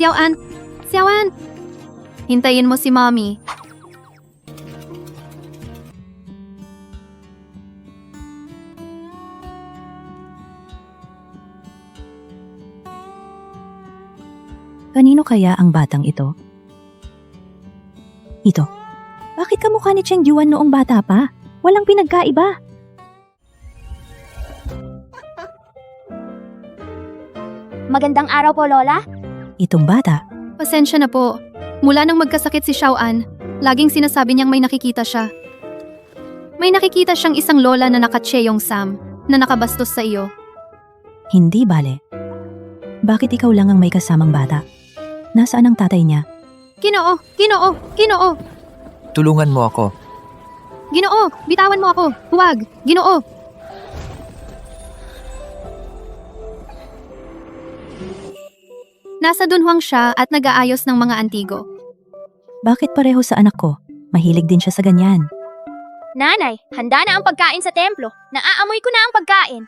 Xiaoan! Xiaoan! Hintayin mo si Mommy. Kanino kaya ang batang ito? Ito. Bakit kamukha ni Cheng Yuan noong bata pa? Walang pinagkaiba. Magandang araw po, Lola. Itong bata, Pasensya na po. Mula nang magkasakit si Xiaoan, laging sinasabi niyang may nakikita siya. May nakikita siyang isang lola na naka-Cheyong Sam na nakabastos sa iyo. hindi bale. Bakit ikaw lang ang may kasamang bata? Nasaan ang tatay niya? Ginoo! Ginoo! Ginoo! Tulungan mo ako. Ginoo! Bitawan mo ako! Huwag! Ginoo! Nasa Dunhuang siya at nag-aayos ng mga antigo. Bakit pareho sa anak ko? Mahilig din siya sa ganyan. Nanay, handa na ang pagkain sa templo. Naaamoy ko na ang pagkain.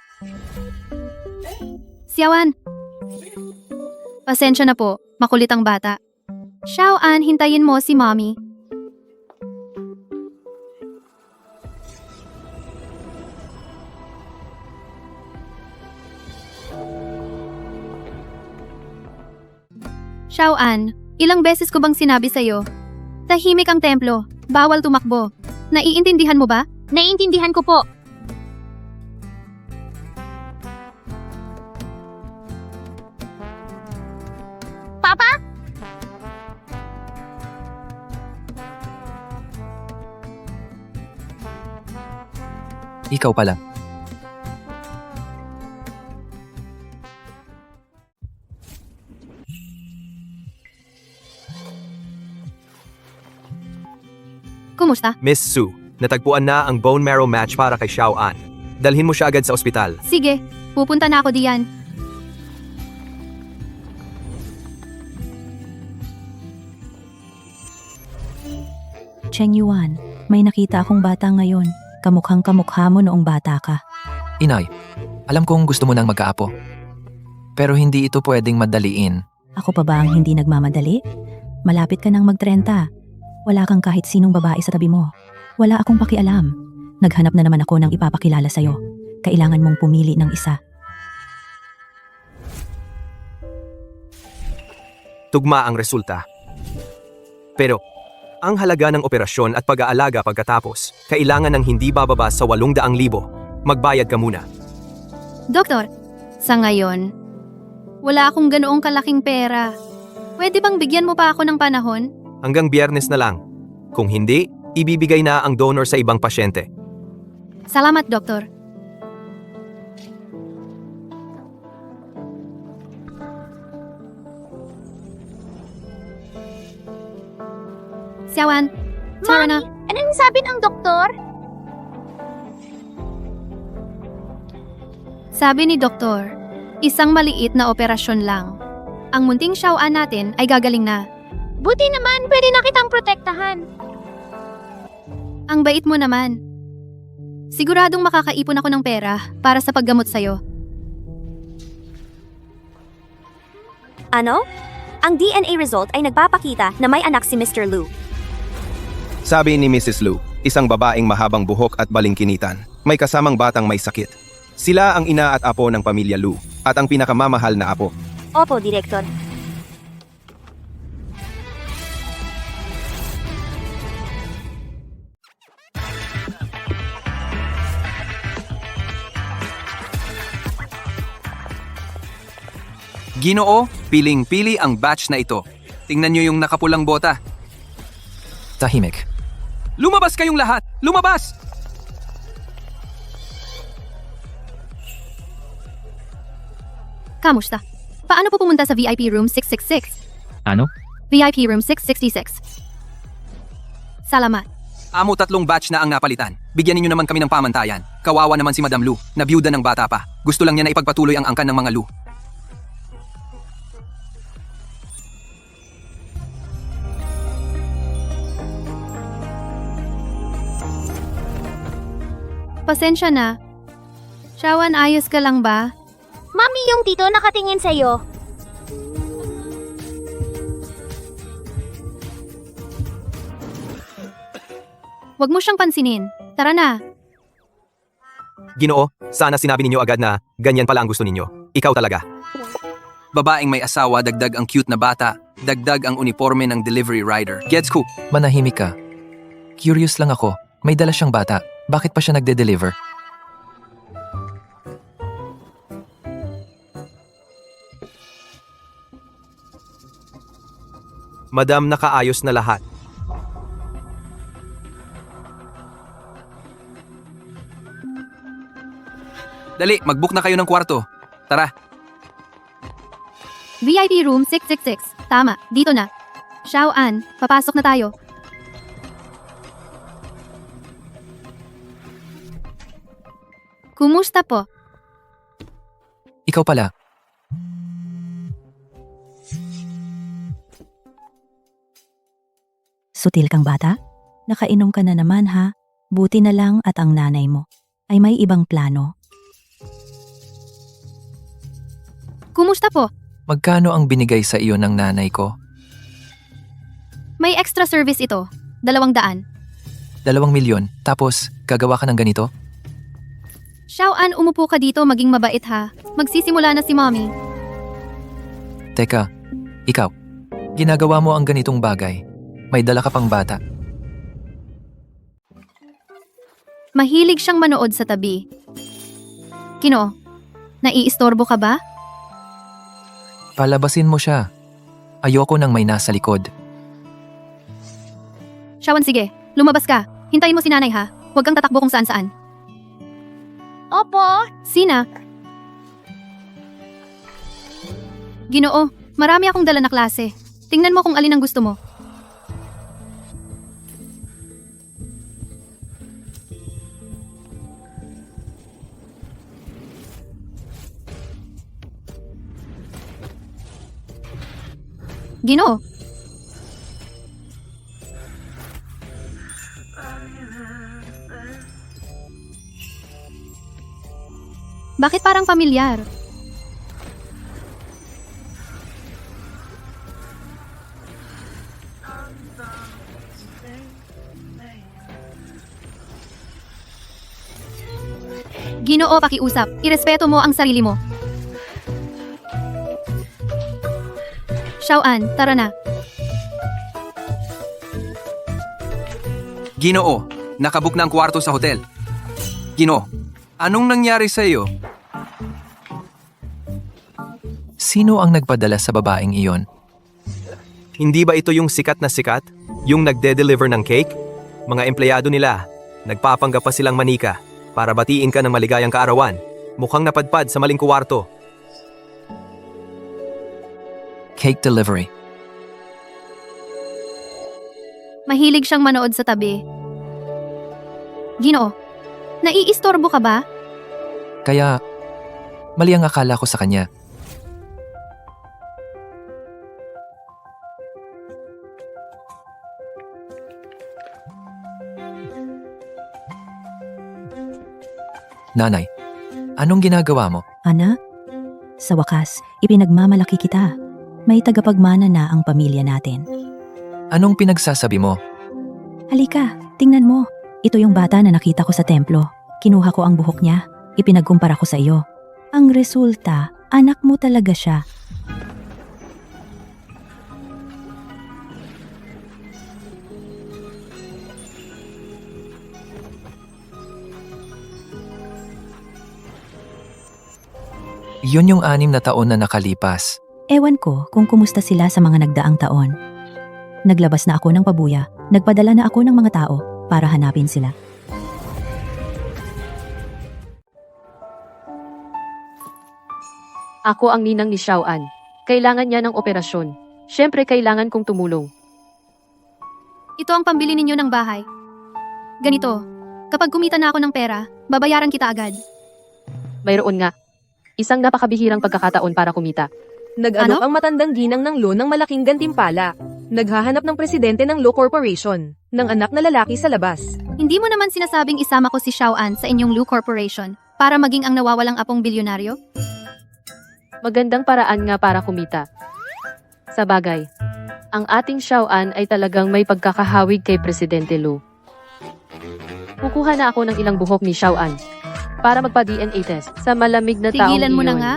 Xiaoan! Pasensya na po, makulit ang bata. Xiaoan, hintayin mo si Mommy. Xiaoan, ilang beses ko bang sinabi sa'yo? Tahimik ang templo, bawal tumakbo. Naiintindihan mo ba? Naiintindihan ko po. Papa? Ikaw pala. Kumusta? Miss Su, natagpuan na ang bone marrow match para kay Xiaoan. Dalhin mo siya agad sa ospital. Sige, pupunta na ako diyan. Cheng Yuan, may nakita akong bata ngayon. Kamukhang kamukha mo noong bata ka. Inay, alam kong gusto mo nang magkaapo. Pero hindi ito pwedeng madaliin. Ako pa ba ang hindi nagmamadali? Malapit ka nang mag-30. Wala kang kahit sinong babae sa tabi mo. Wala akong pakialam. Naghanap na naman ako ng ipapakilala sa'yo. Kailangan mong pumili ng isa. Tugma ang resulta. Pero, ang halaga ng operasyon at pag-aalaga pagkatapos, kailangan ng hindi bababa sa 800,000. Magbayad ka muna. Doktor, sa ngayon, wala akong ganoong kalaking pera. Pwede bang bigyan mo pa ako ng panahon? Hanggang Biyernes na lang. Kung hindi, ibibigay na ang donor sa ibang pasyente. Salamat, Doktor. Xiaoan, tara na. Anong sabi ng doktor? Sabi ni Doktor, isang maliit na operasyon lang. Ang munting Xiaoan natin ay gagaling na. Buti naman, pwede na kitang protektahan. Ang bait mo naman. Siguradong makakaipon ako ng pera para sa paggamot sa'yo. Ano? Ang DNA result ay nagpapakita na may anak si Mr. Lu. Sabi ni Mrs. Lu, isang babaeng mahabang buhok at balingkinitan, may kasamang batang may sakit. Sila ang ina at apo ng pamilya Lu, at ang pinakamamahal na apo. Opo, Direktor. Ginoo, piling-pili ang batch na ito. Tingnan nyo yung nakapulang bota. Tahimik. Lumabas kayong lahat! Lumabas! Kamusta? Paano po pumunta sa VIP room 666? Ano? VIP room 666. Salamat. Amo 3 batch na ang napalitan. Bigyan ninyo naman kami ng pamantayan. Kawawa naman si Madam Lu, na byuda ng bata pa. Gusto lang niya na ipagpatuloy ang angkan ng mga Lu. Pasensya na. Xiaoan, ayos ka lang ba? Mami, yung tito nakatingin sa'yo. Huwag mo siyang pansinin. Tara na. Ginoo, sana sinabi ninyo agad na ganyan pala ang gusto ninyo. Ikaw talaga. Babaeng may asawa, dagdag ang cute na bata, dagdag ang uniforme ng delivery rider. Gets ko. Manahimik ka. Curious lang ako. May dala siyang bata. Bakit pa siya nagde-deliver? Madam, nakaayos na lahat. Dali, mag-book na kayo ng kwarto. Tara. VIP room 666. Tama, dito na. Xiao-an, papasok na tayo. Kumusta po? Ikaw pala. Sutil kang bata? Nakainom ka na naman ha? Buti na lang at ang nanay mo ay may ibang plano. Kumusta po? Magkano ang binigay sa iyo ng nanay ko? May extra service ito. 200. 2 milyon. Tapos, gagawa ka ng ganito? Xiao-an, umupo ka dito, maging mabait ha. Magsisimula na si mommy. Teka, ikaw. Ginagawa mo ang ganitong bagay. May dala ka pang bata. Mahilig siyang manood sa tabi. Kino, naiistorbo ka ba? Palabasin mo siya. Ayoko nang may nasa likod. Xiao-an, sige. Lumabas ka. Hintayin mo si nanay ha. Huwag kang tatakbo kung saan-saan. Opo. Sina? Ginoo, marami akong dala na klase. Tingnan mo kung alin ang gusto mo. Ginoo. Bakit parang pamilyar? Ginoo, pakiusap. Irespeto mo ang sarili mo. Xiao-an, tara na. Ginoo, nakabook na ang kwarto sa hotel. Ginoo, anong nangyari sa iyo? Sino ang nagpadala sa babaeng iyon? Hindi ba ito yung sikat na sikat? Yung nagde-deliver ng cake? Mga empleyado nila, nagpapanggap pa silang manika para batiin ka ng maligayang kaarawan. Mukhang napadpad sa maling kwarto. Cake delivery. Mahilig siyang manood sa tabi. Ginoo, naiistorbo ka ba? Kaya, mali ang akala ko sa kanya. Nanay, anong ginagawa mo? Ana, sa wakas, ipinagmamalaki kita. May tagapagmana na ang pamilya natin. Anong pinagsasabi mo? Halika, tingnan mo. Ito yung bata na nakita ko sa templo. Kinuha ko ang buhok niya. Ipinagkumpara ko sa iyo. Ang resulta, anak mo talaga siya. Yun yung 6 na taon na nakalipas. Ewan ko kung kumusta sila sa mga nagdaang taon. Naglabas na ako ng pabuya. Nagpadala na ako ng mga tao para hanapin sila. Ako ang ninang ni Xiao-an. Kailangan niya ng operasyon. Siyempre kailangan kong tumulong. Ito ang pambili ninyo ng bahay. Ganito, kapag kumita na ako ng pera, babayaran kita agad. Mayroon nga. Isang napakabihirang pagkakataon para kumita. Nag-alok Ano? ang matandang ginang ng loan ng malaking gantimpala. Naghahanap ng presidente ng Law Corporation, ng anak na lalaki sa labas. Hindi mo naman sinasabing isama ko si Xiao-an sa inyong Lu Corporation para maging ang nawawalang apong bilyonaryo? Magandang paraan nga para kumita. Sa bagay, ang ating Xiao-an ay talagang may pagkakahawig kay Presidente Lu. Kukuha na ako ng ilang buhok ni Xiaoan para magpa-DNA test sa malamig na taong Tigilan mo na iyon. nga.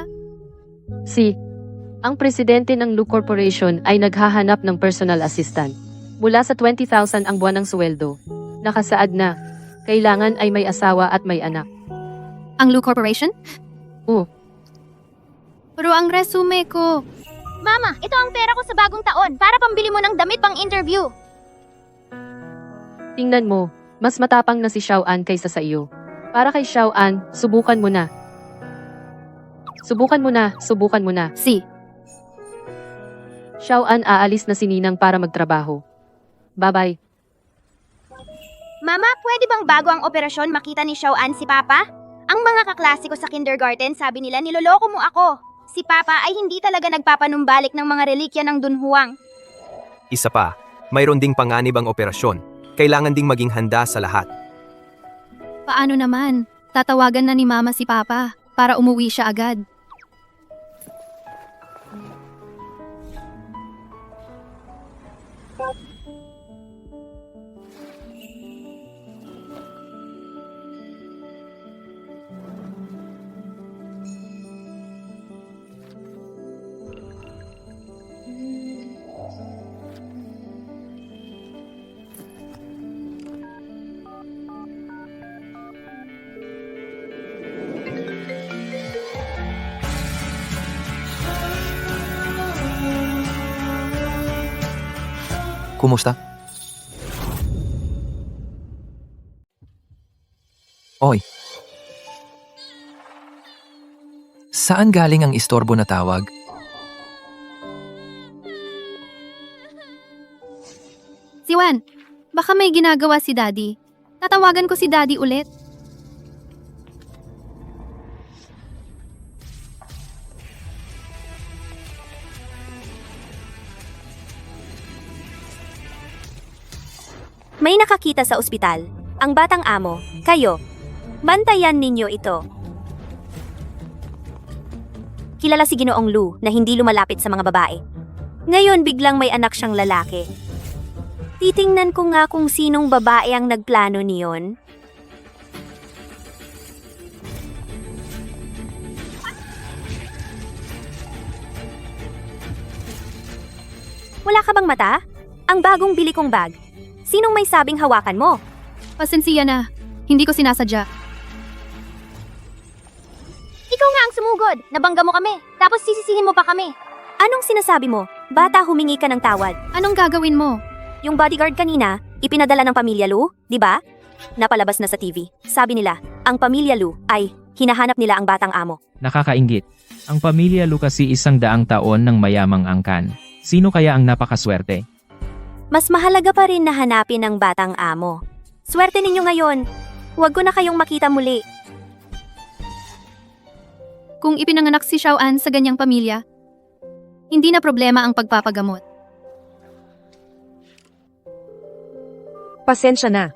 Ang presidente ng Lu Corporation ay naghahanap ng personal assistant. Mula sa 20,000 ang buwan ng sweldo. Nakasaad na, kailangan ay may asawa at may anak. Ang Lu Corporation? Oo. Pero ang resume ko, Mama, ito ang pera ko sa bagong taon para pambili mo ng damit pang interview. Tingnan mo, mas matapang na si Xiaoan kaysa sa iyo. Para kay Xiaoan, subukan mo na. Subukan mo na, subukan mo na. Xiaoan, aalis na si Ninang para magtrabaho. Bye-bye. Mama, pwede bang bago ang operasyon makita ni Xiaoan si Papa? Ang mga kaklase ko sa kindergarten sabi nila niloloko mo ako. Si Papa ay hindi talaga nagpapanumbalik ng mga relikya ng Dunhuang. Isa pa, mayroon ding panganib ang operasyon. Kailangan ding maging handa sa lahat. paano naman? Tatawagan na ni Mama si Papa para umuwi siya agad. Kumusta? Oy. Saan galing ang istorbo na tawag? Si Juan, baka may ginagawa si Daddy. Tatawagan ko si Daddy ulit. May nakakita sa ospital. Ang batang amo, kayo. Bantayan ninyo ito. Kilala si Ginoong Lu na hindi lumalapit sa mga babae. Ngayon biglang may anak siyang lalaki. Titingnan ko nga kung sinong babae ang nagplano niyon. Wala ka bang mata? Ang bagong bili kong bag. Sinong may sabing hawakan mo? Pasensya na. Hindi ko sinasadya. Ikaw nga ang sumugod. Nabangga mo kami. Tapos sisisihin mo pa kami. Anong sinasabi mo? Bata, humingi ka ng tawad. Anong gagawin mo? Yung bodyguard kanina, ipinadala ng pamilya Lu, di ba? Napalabas na sa TV. Sabi nila, ang pamilya Lu ay hinahanap nila ang batang amo. Nakakainggit. Ang pamilya Lu kasi 100 taon ng mayamang angkan. Sino kaya ang napakaswerte? Mas mahalaga pa rin na hanapin ang batang amo. Swerte ninyo ngayon. Huwag ko na kayong makita muli. Kung ipinanganak si Xiaoan sa ganyang pamilya, hindi na problema ang pagpapagamot. Pasensya na.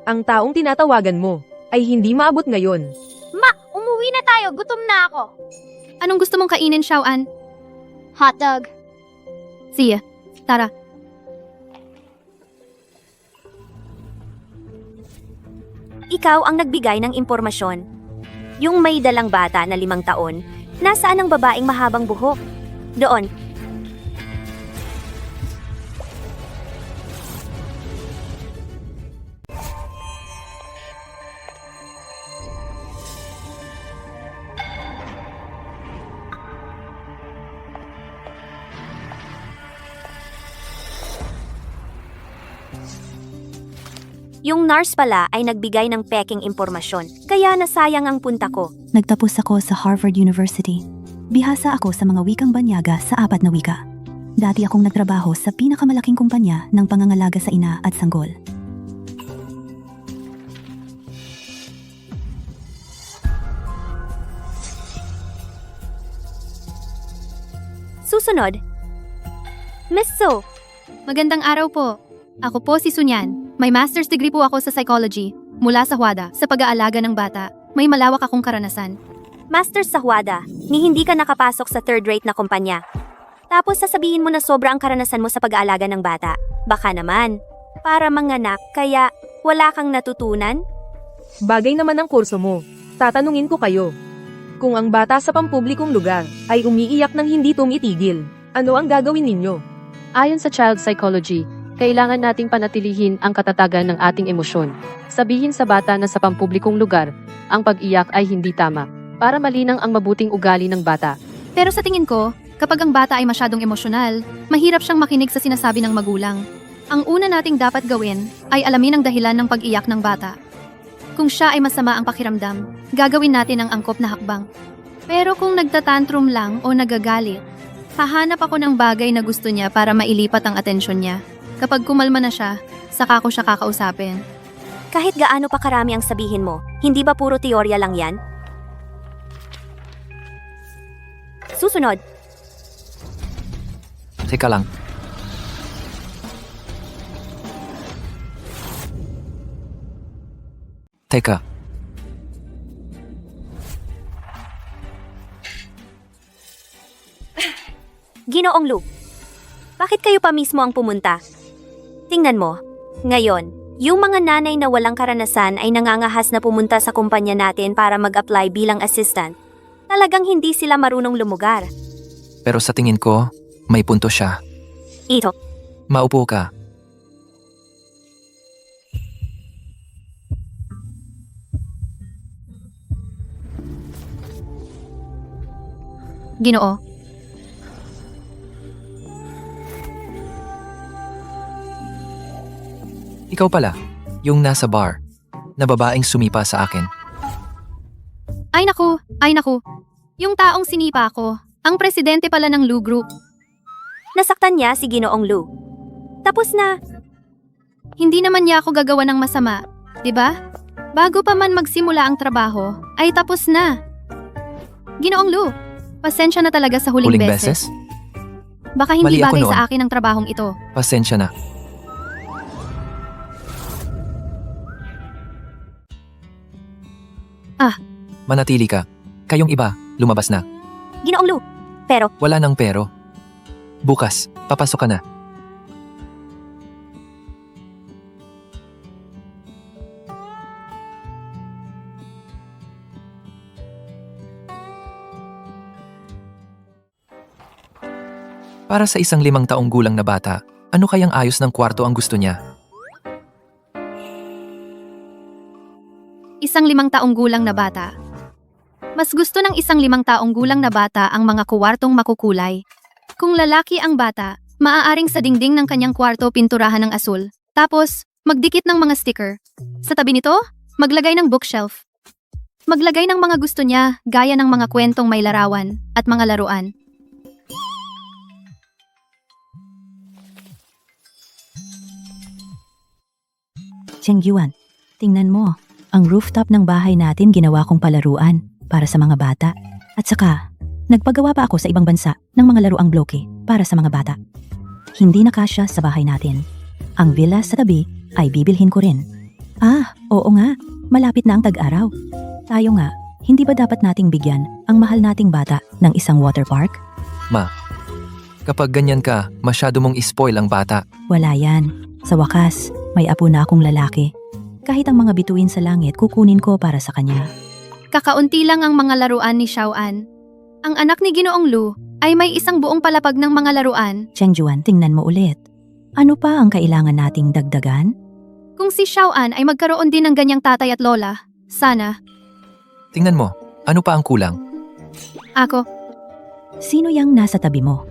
Ang taong tinatawagan mo ay hindi maabot ngayon. Ma, umuwi na tayo. Gutom na ako. Anong gusto mong kainin, Xiaoan? Hotdog. Siya, tara. Ikaw ang nagbigay ng impormasyon. Yung may dalang bata na 5 taon, nasaan ang babaeng mahabang buhok? Doon. Yung nurse pala ay nagbigay ng peking impormasyon, kaya nasayang ang punta ko. Nagtapos ako sa Harvard University. Bihasa ako sa mga wikang banyaga sa 4 na wika. Dati akong nagtrabaho sa pinakamalaking kumpanya ng pangangalaga sa ina at sanggol. Susunod. Miss So, Magandang araw po. Ako po si Sunyan. May master's degree po ako sa psychology mula sa Huada sa pag-aalaga ng bata. May malawak akong karanasan. Masters sa Huada, ni hindi ka nakapasok sa third-rate na kumpanya. Tapos sasabihin mo na sobra ang karanasan mo sa pag-aalaga ng bata. Baka naman, para manganak kaya wala kang natutunan? Bagay naman ang kurso mo. Tatanungin ko kayo. Kung ang bata sa pampublikong lugar ay umiiyak ng hindi tumitigil, ano ang gagawin ninyo? Ayon sa child psychology, kailangan nating panatilihin ang katatagan ng ating emosyon. Sabihin sa bata na sa pampublikong lugar, ang pag-iyak ay hindi tama, para malinang ang mabuting ugali ng bata. Pero sa tingin ko, kapag ang bata ay masyadong emosyonal, mahirap siyang makinig sa sinasabi ng magulang. Ang una nating dapat gawin ay alamin ang dahilan ng pag-iyak ng bata. Kung siya ay masama ang pakiramdam, gagawin natin ang angkop na hakbang. Pero kung nagtatantrum lang o nagagalit, hahanap ako ng bagay na gusto niya para mailipat ang atensyon niya. Kapag kumalma na siya, saka ko siya kakausapin. Kahit gaano pa karami ang sabihin mo, hindi ba puro teorya lang yan? Susunod, Teka lang. Teka, Ginoong Lu. Bakit kayo pa mismo ang pumunta? Tingnan mo, ngayon, yung mga nanay na walang karanasan ay nangangahas na pumunta sa kumpanya natin para mag-apply bilang assistant. Talagang hindi sila marunong lumugar. pero sa tingin ko, may punto siya. Ito, Maupo ka. Ginoo, Ikaw pala, yung nasa bar, na babaeng sumipa sa akin. ay naku. Yung taong sinipa ko, ang presidente pala ng Lu Group. nasaktan niya si Ginoong Lu. Tapos na, Hindi naman niya ako gagawa ng masama, 'di ba? Bago pa man magsimula ang trabaho, ay tapos na. Ginoong Lu, pasensya na talaga sa huling beses. Baka hindi Mali ako bagay noon. sa akin ang trabahong ito. Pasensya na. Manatili ka. Kayong iba, lumabas na. Ginoong Lu. Pero, Wala nang pero. Bukas, papasok ka na. Para sa isang 5 taong gulang na bata, ano kayang ayos ng kwarto ang gusto niya? Isang 5 taong gulang na bata. Mas gusto ng isang 5 taong gulang na bata ang mga kuwartong makukulay. Kung lalaki ang bata, maaaring sa dingding ng kanyang kwarto pinturahan ng asul. Tapos, magdikit ng mga sticker. Sa tabi nito, maglagay ng bookshelf. Maglagay ng mga gusto niya, gaya ng mga kwentong may larawan at mga laruan. Cheng Yuan, tingnan mo. Ang rooftop ng bahay natin ginawa kong palaruan para sa mga bata. At saka, nagpagawa pa ako sa ibang bansa ng mga laruang bloke para sa mga bata. Hindi na kasya sa bahay natin. Ang villa sa tabi ay bibilhin ko rin. Oo nga, malapit na ang tag-araw. Tayo nga, hindi ba dapat nating bigyan ang mahal nating bata ng isang water park? Ma, kapag ganyan ka, masyado mong ispoil ang bata. Wala yan. Sa wakas, may apo na akong lalaki. Kahit ang mga bituin sa langit, kukunin ko para sa kanya. Kakaunti lang ang mga laruan ni Xiaoan. Ang anak ni Ginoong Lu ay may isang buong palapag ng mga laruan. Cheng Yuan, tingnan mo ulit. Ano pa ang kailangan nating dagdagan? Kung si Xiaoan ay magkaroon din ng ganyang tatay at lola, sana. Tingnan mo, ano pa ang kulang? Ako, Sino yang nasa tabi mo?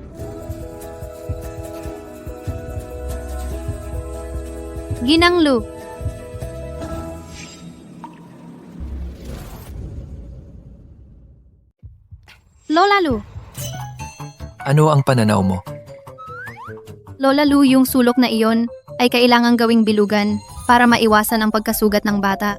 Ginang Lu. Lola Lu. Ano ang pananaw mo? Lola Lu, yung sulok na iyon ay kailangang gawing bilugan para maiwasan ang pagkasugat ng bata.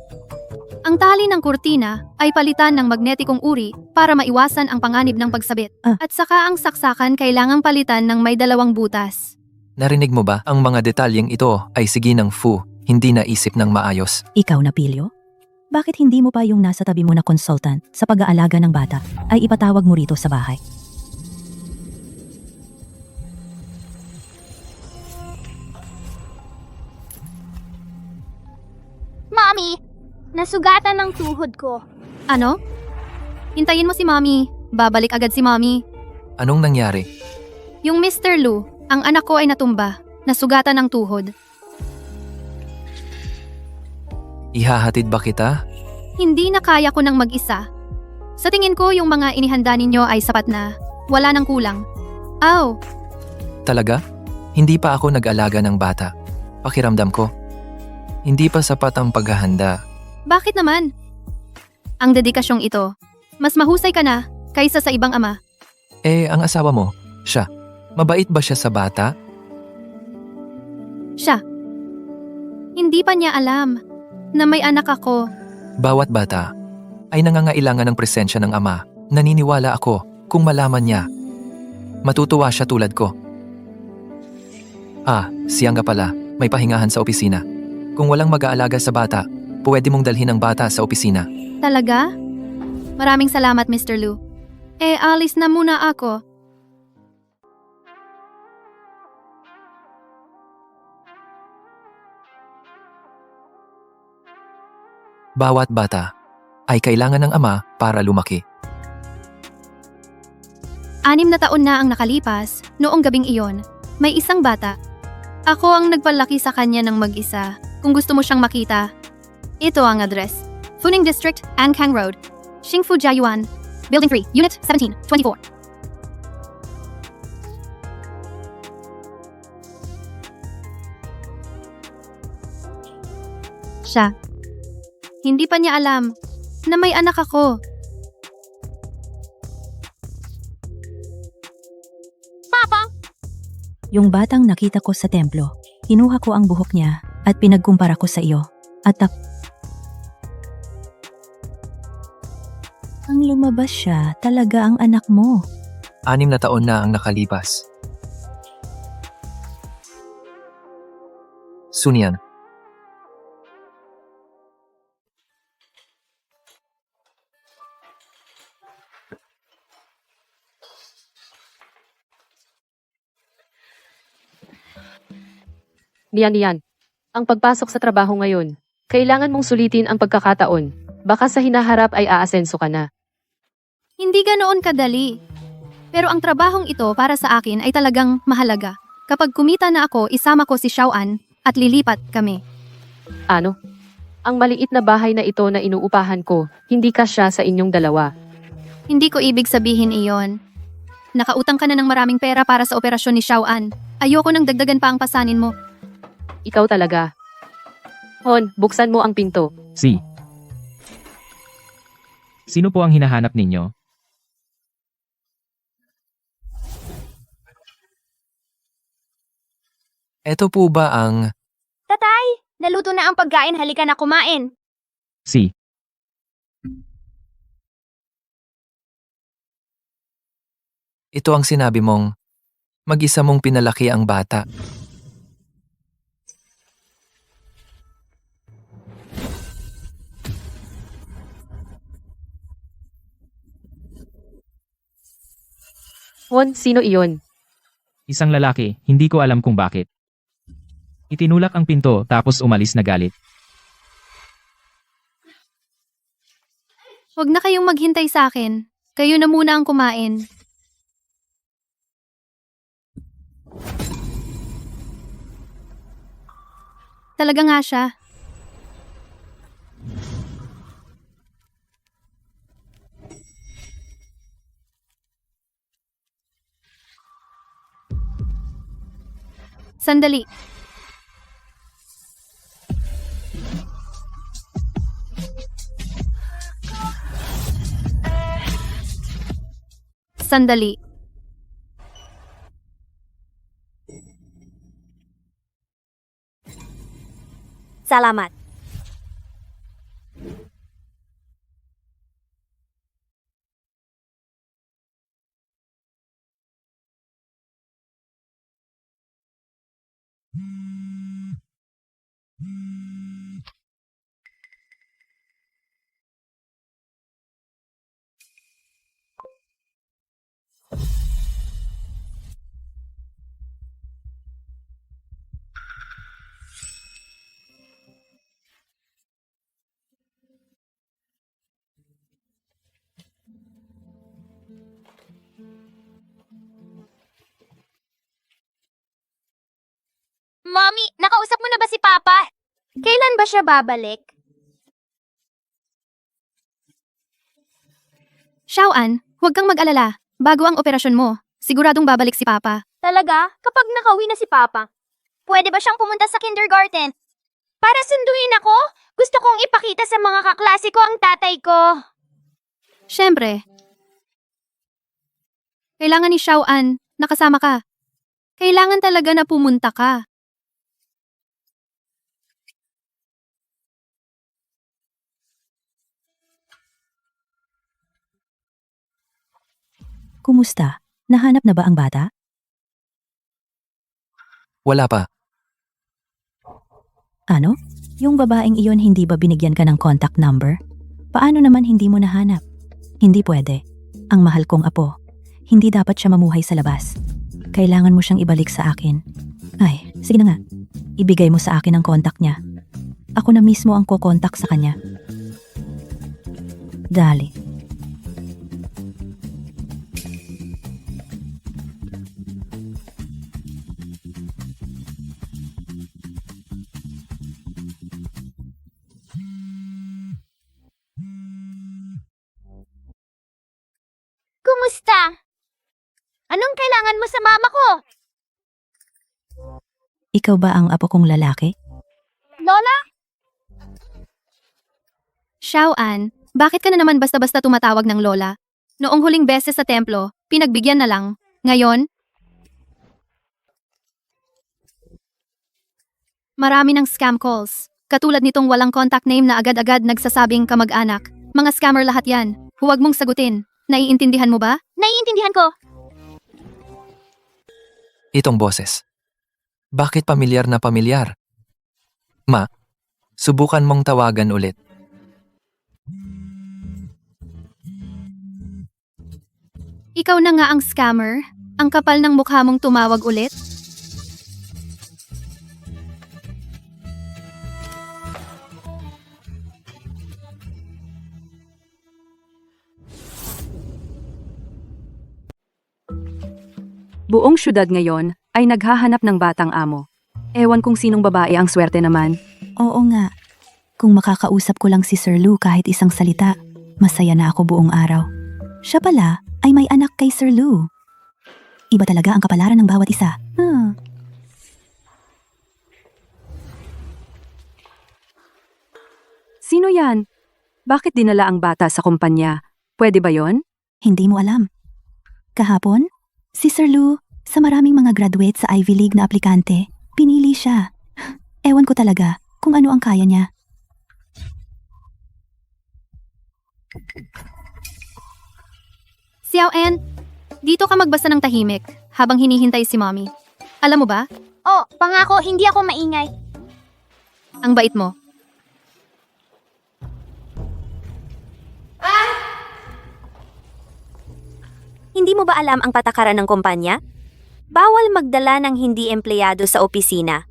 Ang tali ng kurtina ay palitan ng magnetikong uri para maiwasan ang panganib ng pagsabit. At saka ang saksakan kailangang palitan ng may 2 butas. Narinig mo ba? Ang mga detalyeng ito ay sige ng fu, hindi naisip ng maayos. Ikaw na, Pilyo? Bakit hindi mo pa yung nasa tabi mo na consultant sa pag-aalaga ng bata ay ipatawag mo rito sa bahay? Mommy, Nasugatan ng tuhod ko. Ano? Hintayin mo si Mommy. Babalik agad si Mommy. Anong nangyari? Yung Mr. Lu, ang anak ko ay natumba. Nasugatan ng tuhod. Ihahatid ba kita? Hindi na kaya ko ng mag-isa. Sa tingin ko, yung mga inihanda ninyo ay sapat na. Wala nang kulang. Aw, Talaga? Hindi pa ako nag-alaga ng bata. Pakiramdam ko. Hindi pa sapat ang paghahanda. bakit naman? Ang dedikasyong ito, mas mahusay ka na kaysa sa ibang ama. Ang asawa mo, siya. Mabait ba siya sa bata? Siya. Hindi pa niya alam na may anak ako. Bawat bata ay nangangailangan ng presensya ng ama. Naniniwala ako kung malaman niya. Matutuwa siya tulad ko. Siyang ka pala. May pahingahan sa opisina. Kung walang mag-aalaga sa bata, pwede mong dalhin ang bata sa opisina. Talaga? Maraming salamat, Mr. Lu. Alis na muna ako. Bawat bata ay kailangan ng ama para lumaki. 6 na taon na ang nakalipas, noong gabing iyon, may isang bata. Ako ang nagpalaki sa kanya ng mag-isa. Kung gusto mo siyang makita, ito ang address. Funing District, Ankang Road, Xingfu Jiayuan, Building 3, Unit 1724. Siya. Hindi pa niya alam na may anak ako. Yung batang nakita ko sa templo, kinuha ko ang buhok niya at pinagkumpara ko sa iyo. At ang lumabas siya, talaga ang anak mo. 6 na taon na ang nakalipas. Sunian. Niyan. Ang pagpasok sa trabaho ngayon, kailangan mong sulitin ang pagkakataon. Baka sa hinaharap ay aasenso ka na. Hindi ganoon kadali. Pero ang trabahong ito para sa akin ay talagang mahalaga. Kapag kumita na ako, isama ko si Xiaoan at lilipat kami. Ano? Ang maliit na bahay na ito na inuupahan ko, hindi kasya sa inyong dalawa. Hindi ko ibig sabihin iyon. Nakautang ka na ng maraming pera para sa operasyon ni Xiaoan. Ayoko nang dagdagan pa ang pasanin mo. Ikaw talaga. Hon, buksan mo ang pinto. Si. Sino po ang hinahanap ninyo? Ito po ba ang... Tatay, naluto na ang pagkain, halika na kumain. Si. Ito ang sinabi mong... Mag-isa mong pinalaki ang bata. Hon, sino iyon? Isang lalaki, hindi ko alam kung bakit. Itinulak ang pinto tapos umalis na galit. Huwag na kayong maghintay sa akin. Kayo na muna ang kumain. Talaga nga siya. Sandali. Sandali. Salamat. Mommy, nakausap mo na ba si Papa? Kailan ba siya babalik? Xiaoan, huwag kang mag-alala. Bago ang operasyon mo, siguradong babalik si Papa. Talaga? Kapag nakauwi na si Papa? Pwede ba siyang pumunta sa kindergarten? Para sunduin ako? Gusto kong ipakita sa mga kaklase ko ang tatay ko. Siyempre. Kailangan ni Xiaoan na kasama ka. Kailangan talaga na pumunta ka. Kumusta? Nahanap na ba ang bata? Wala pa. Ano? Yung babaeng iyon hindi ba binigyan ka ng contact number? Paano naman hindi mo nahanap? Hindi pwede. Ang mahal kong apo. Hindi dapat siya mamuhay sa labas. Kailangan mo siyang ibalik sa akin. Ay, sige na nga. Ibigay mo sa akin ang contact niya. Ako na mismo ang kokontak sa kanya. Dali. Kumusta? Anong kailangan mo sa mama ko? Ikaw ba ang apo kong lalaki? Lola? Xiaoan, bakit ka na naman basta-basta tumatawag ng lola? Noong huling beses sa templo, pinagbigyan na lang. Ngayon? Marami ng scam calls. Katulad nitong walang contact name na agad-agad nagsasabing kamag-anak. Mga scammer lahat yan. Huwag mong sagutin. Naiintindihan mo ba? Naiintindihan ko. Itong boses. Bakit pamilyar na pamilyar? Ma, subukan mong tawagan ulit. Ikaw na nga ang scammer? Ang kapal ng mukha mong tumawag ulit? Buong syudad ngayon ay naghahanap ng batang amo. Ewan kung sinong babae ang swerte naman. Oo nga. Kung makakausap ko lang si Sir Lou kahit isang salita, masaya na ako buong araw. Siya pala ay may anak kay Sir Lou. Iba talaga ang kapalaran ng bawat isa. Sino yan? Bakit dinala ang bata sa kumpanya? Pwede ba yon? Hindi mo alam. Kahapon, si Sir Lou, sa maraming mga graduate sa Ivy League na aplikante, pinili siya. Ewan ko talaga kung ano ang kaya niya. Xiaoan, dito ka magbasa ng tahimik habang hinihintay si mommy. Alam mo ba, Oh, pangako, hindi ako maingay. ang bait mo. Hindi mo ba alam ang patakaran ng kumpanya? Bawal magdala ng hindi empleyado sa opisina.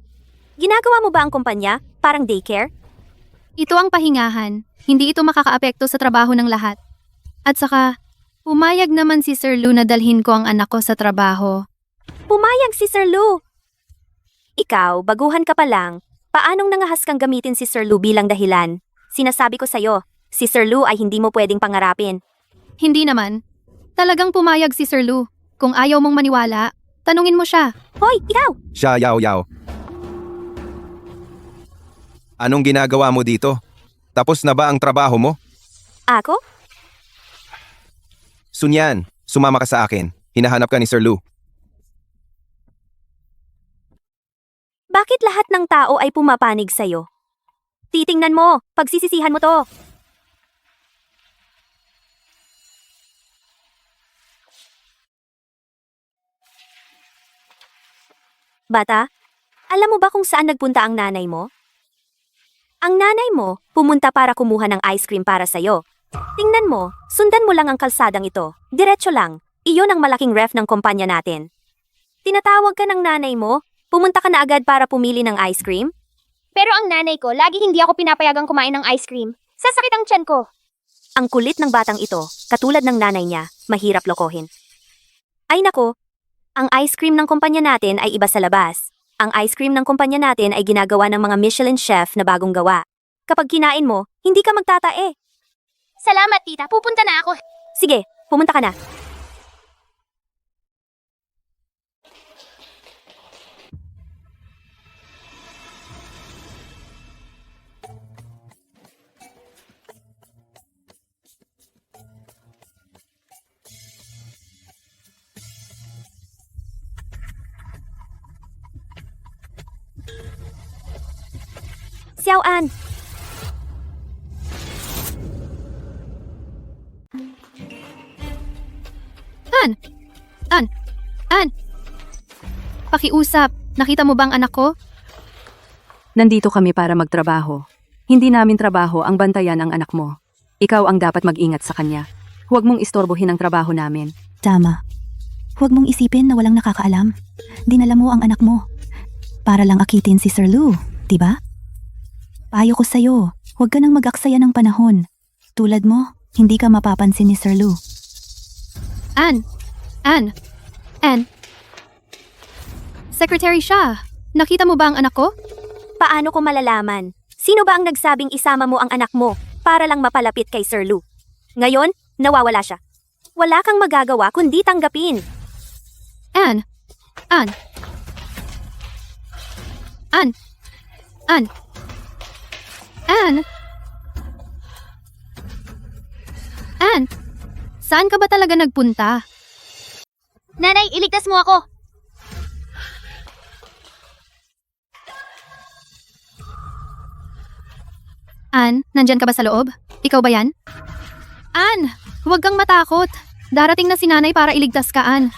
Ginagawa mo ba ang kumpanya? Parang daycare? Ito ang pahingahan. Hindi ito makakaapekto sa trabaho ng lahat. At saka, pumayag naman si Sir Lou na dalhin ko ang anak ko sa trabaho. Pumayag si Sir Lou. Ikaw, baguhan ka pa lang. Paanong nangahas kang gamitin si Sir Lou bilang dahilan? Sinasabi ko sa'yo, si Sir Lou ay hindi mo pwedeng pangarapin. Hindi naman. Talagang pumayag si Sir Lou. Kung ayaw mong maniwala, tanungin mo siya. Hoy, ikaw! Siya, yaw. Anong ginagawa mo dito? Tapos na ba ang trabaho mo? Ako? Sunyan, sumama ka sa akin. Hinahanap ka ni Sir Lou. Bakit lahat ng tao ay pumapanig sa'yo? Titingnan mo, pagsisisihan mo to. Bata, alam mo ba kung saan nagpunta ang nanay mo? Ang nanay mo, pumunta para kumuha ng ice cream para sa'yo. Tingnan mo, sundan mo lang ang kalsadang ito. Diretso lang, iyon ang malaking ref ng kumpanya natin. Tinatawag ka ng nanay mo, pumunta ka na agad para pumili ng ice cream? Pero ang nanay ko, lagi hindi ako pinapayagang kumain ng ice cream. Sasakit ang tiyan ko. Ang kulit ng batang ito, katulad ng nanay niya, mahirap lokohin. Ay nako, ang ice cream ng kumpanya natin ay iba sa labas. Ang ice cream ng kumpanya natin ay ginagawa ng mga Michelin chef na bagong gawa. Kapag kinain mo, hindi ka magtatae. Salamat, tita. Pupunta na ako. Sige, pumunta ka na. Xiao An, An! Pakiusap. Nakita mo bang anak ko? Nandito kami para magtrabaho. Hindi namin trabaho ang bantayan ang anak mo. Ikaw ang dapat mag-ingat sa kanya. Huwag mong istorbohin ang trabaho namin. Tama. Huwag mong isipin na walang nakakaalam. Dinala mo ang anak mo. Para lang akitin si Sir Lou, diba? Payo ko sa'yo, huwag ka nang mag-aksaya ng panahon. Tulad mo, hindi ka mapapansin ni Sir Lou. Ann! Secretary siya. Nakita mo ba ang anak ko? paano ko malalaman? Sino ba ang nagsabing isama mo ang anak mo para lang mapalapit kay Sir Lou? Ngayon, nawawala siya. Wala kang magagawa kundi tanggapin. Ann! Saan ka ba talaga nagpunta? Nanay, iligtas mo ako. Ann, nandyan ka ba sa loob? Ikaw ba yan? Ann, huwag kang matakot. Darating na si nanay para iligtas ka, Ann.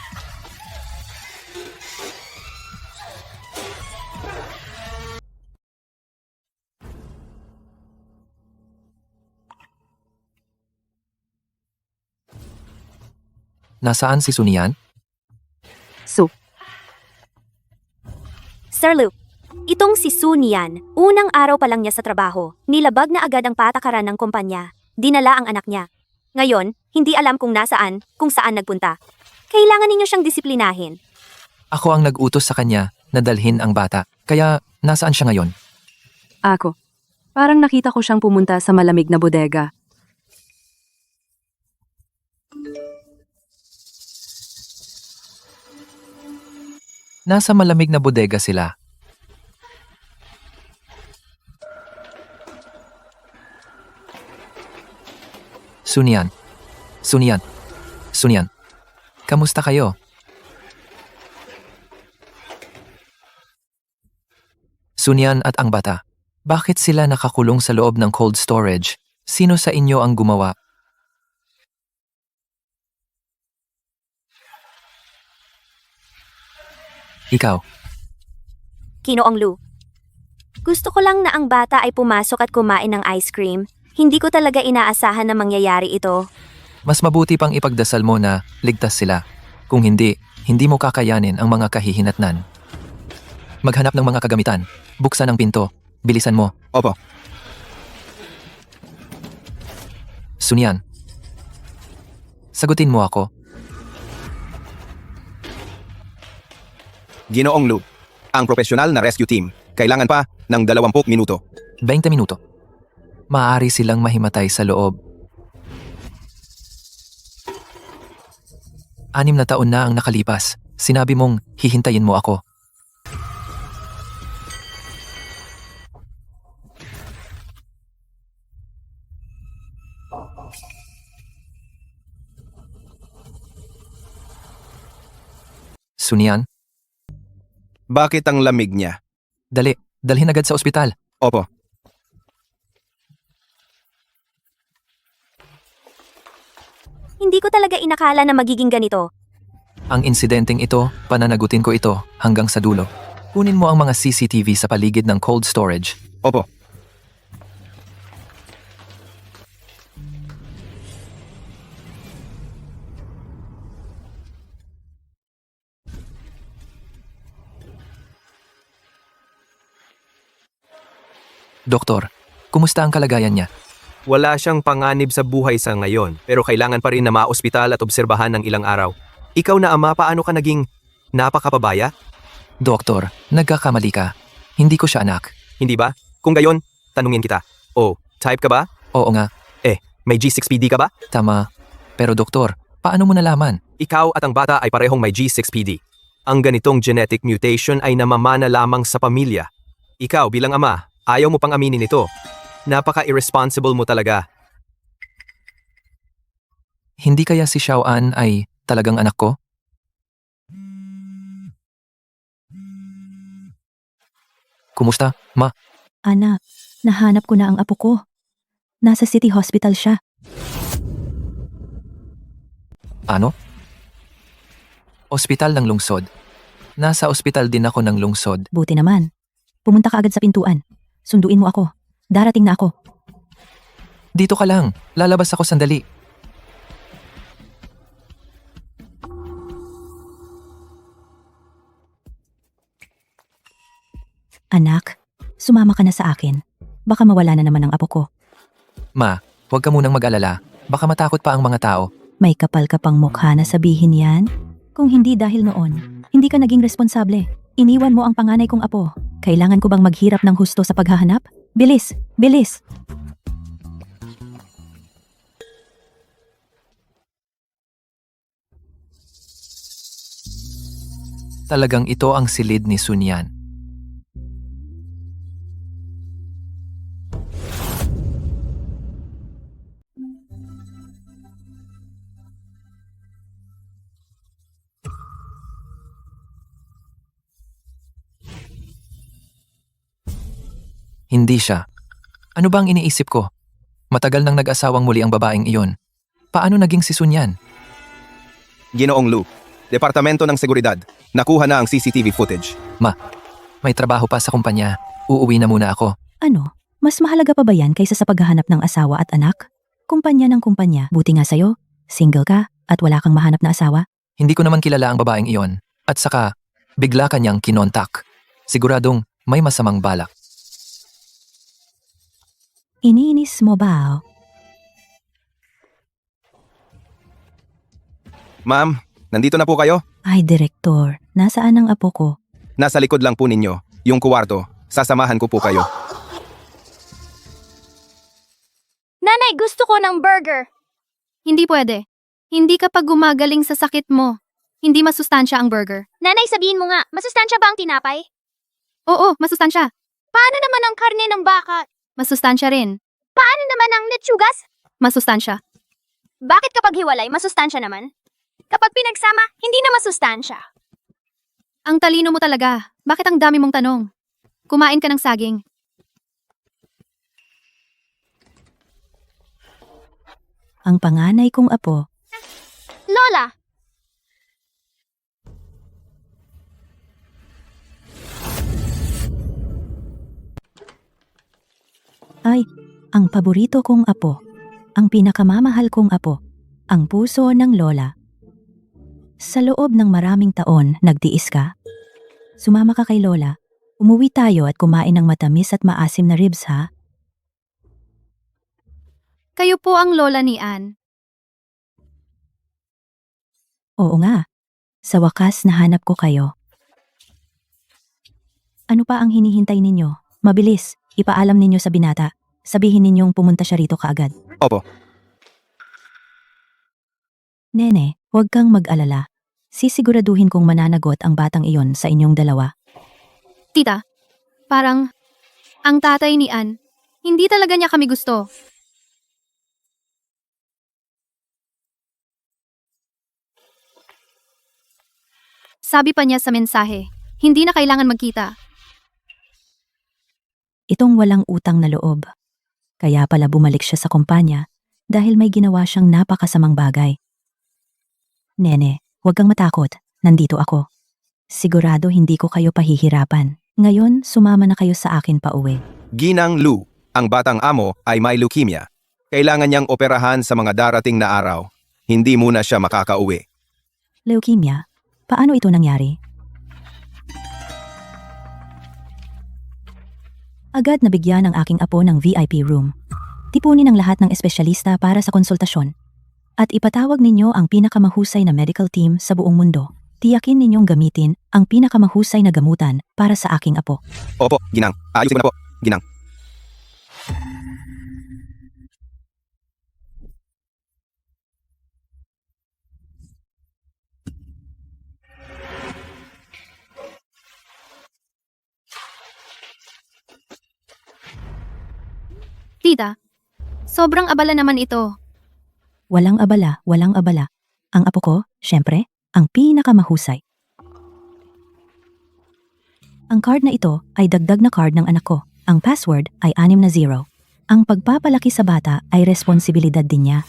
Nasaan si Sunian? Sir Lou, itong si Sun Yan, unang araw pa lang niya sa trabaho, nilabag na agad ang patakaran ng kumpanya. Dinala ang anak niya. Ngayon, hindi alam kung nasaan, kung saan nagpunta. Kailangan ninyo siyang disiplinahin. Ako ang nag-utos sa kanya na dalhin ang bata. Kaya, nasaan siya ngayon? Ako. Parang nakita ko siyang pumunta sa malamig na bodega. Nasa malamig na bodega sila. Sunian. Kamusta kayo? Sunian at ang bata. Bakit sila nakakulong sa loob ng cold storage? Sino sa inyo ang gumawa? Ikaw. Kinoong Lou. Gusto ko lang na ang bata ay pumasok at kumain ng ice cream. Hindi ko talaga inaasahan na mangyayari ito. Mas mabuti pang ipagdasal mo na ligtas sila. Kung hindi, hindi mo kakayanin ang mga kahihinatnan. Maghanap ng mga kagamitan. Buksan ang pinto. Bilisan mo. Opo. Sunian. Sagutin mo ako. Ginoong Lou, ang profesional na rescue team, kailangan pa ng 20 minuto. 20 minuto. Maaari silang mahimatay sa loob. 6 na taon na ang nakalipas. Sinabi mong hihintayin mo ako. Sunian, Bakit ang lamig niya? dalhin agad sa ospital. Opo. Hindi ko talaga inakala na magiging ganito. Ang insidenteng ito, pananagutin ko ito hanggang sa dulo. Kunin mo ang mga CCTV sa paligid ng cold storage. Opo. Doktor, kumusta ang kalagayan niya? Wala siyang panganib sa buhay sa ngayon, pero kailangan pa rin na maospital at obserbahan ng ilang araw. Ikaw na ama, paano ka naging napakapabaya? Doktor, nagkakamali ka. Hindi ko siya anak. Hindi ba? Kung gayon, tanungin kita. Oh, type ka ba? Oo nga, May G6PD ka ba? tama. Pero doktor, paano mo nalaman? Ikaw at ang bata ay parehong may G6PD. Ang ganitong genetic mutation ay namamana lamang sa pamilya. Ikaw bilang ama, ayaw mo pang aminin ito. Napaka-irresponsible mo talaga. Hindi kaya si Xiaoan ay talagang anak ko? Kumusta, ma? Anak, nahanap ko na ang apo ko. Nasa City Hospital siya. Ano? Ospital ng lungsod. Nasa ospital din ako ng lungsod. Buti naman. Pumunta ka agad sa pintuan. Sunduin mo ako. Darating na ako. Dito ka lang. Lalabas ako sandali. Anak, sumama ka na sa akin. Baka mawala na naman ang apo ko. Ma, huwag ka munang mag-alala. Baka matakot pa ang mga tao. May kapal ka pang mukha na sabihin yan? Kung hindi dahil noon, hindi ka naging responsable. Iniwan mo ang panganay kong apo. Kailangan ko bang maghirap ng husto sa paghahanap? Bilis! Bilis! Talagang ito ang silid ni Sun Yan. Hindi siya. Ano ba ang iniisip ko? Matagal nang nag-asawang muli ang babaeng iyon. Paano naging si Sun Yan? Ginoong Lu, Departamento ng Seguridad, nakuha na ang CCTV footage. May trabaho pa sa kumpanya. Uuwi na muna ako. Ano? Mas mahalaga pa ba yan kaysa sa paghahanap ng asawa at anak? Kumpanya ng kumpanya. Buti nga sa'yo, single ka at wala kang mahanap na asawa. Hindi ko naman kilala ang babaeng iyon. At saka, bigla kanyang kinontak. Siguradong may masamang balak. Iniinis mo ba? Ma'am, nandito na po kayo? Ay, Direktor, nasaan ang apo ko? Nasa likod lang po ninyo, yung kuwarto. Sasamahan ko po kayo. Nanay, gusto ko ng burger. Hindi pwede. Hindi kapag gumagaling sa sakit mo. Hindi masustansya ang burger. Nanay, sabihin mo nga, masustansya ba ang tinapay? Oo, masustansya. Paano naman ang karne ng baka? Masustansya rin. Paano naman ang lechugas? Masustansya. Bakit kapag hiwalay, masustansya naman? Kapag pinagsama, hindi na masustansya. Ang talino mo talaga. Bakit ang dami mong tanong? Kumain ka ng saging. Ang panganay kong apo. Lola, Ay, ang paborito kong apo. Ang pinakamamahal kong apo. Ang puso ng lola. Sa loob ng maraming taon, nagtiis ka? Sumama ka kay lola. Umuwi tayo at kumain ng matamis at maasim na ribs, ha? Kayo po ang lola ni Ann. Oo nga. Sa wakas, nahanap ko kayo. Ano pa ang hinihintay ninyo? Mabilis, ipaalam ninyo sa binata. Sabihin ninyong pumunta siya rito kaagad. Opo. Nene, huwag kang mag-alala. Sisiguraduhin kong mananagot ang batang iyon sa inyong dalawa. Tita, parang ang tatay ni Ann, hindi talaga niya kami gusto. Sabi pa niya sa mensahe, hindi na kailangan magkita. Itong walang utang na loob. Kaya pala bumalik siya sa kumpanya dahil may ginawa siyang napakasamang bagay. Nene, huwag kang matakot. Nandito ako. Sigurado hindi ko kayo pahihirapan. Ngayon, sumama na kayo sa akin pa uwi. Ginang Lu, ang batang amo ay may leukemia. Kailangan niyang operahan sa mga darating na araw. Hindi muna siya makakauwi. Leukemia? Paano ito nangyari? Agad nabigyan ang aking apo ng VIP room. Tipunin ang lahat ng espesyalista para sa konsultasyon. At ipatawag ninyo ang pinakamahusay na medical team sa buong mundo. Tiyakin ninyong gamitin ang pinakamahusay na gamutan para sa aking apo. Opo, ginang. Ayusin ko na po, ginang. Tita, sobrang abala naman ito. Walang abala, walang abala. Ang apo ko, syempre, ang pinakamahusay. Ang card na ito ay dagdag na card ng anak ko. Ang password ay 6 na 0. Ang pagpapalaki sa bata ay responsibilidad din niya.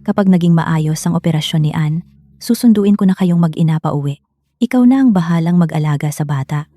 Kapag naging maayos ang operasyon ni Ann, susunduin ko na kayong mag-ina pa uwi. Ikaw na ang bahalang mag-alaga sa bata.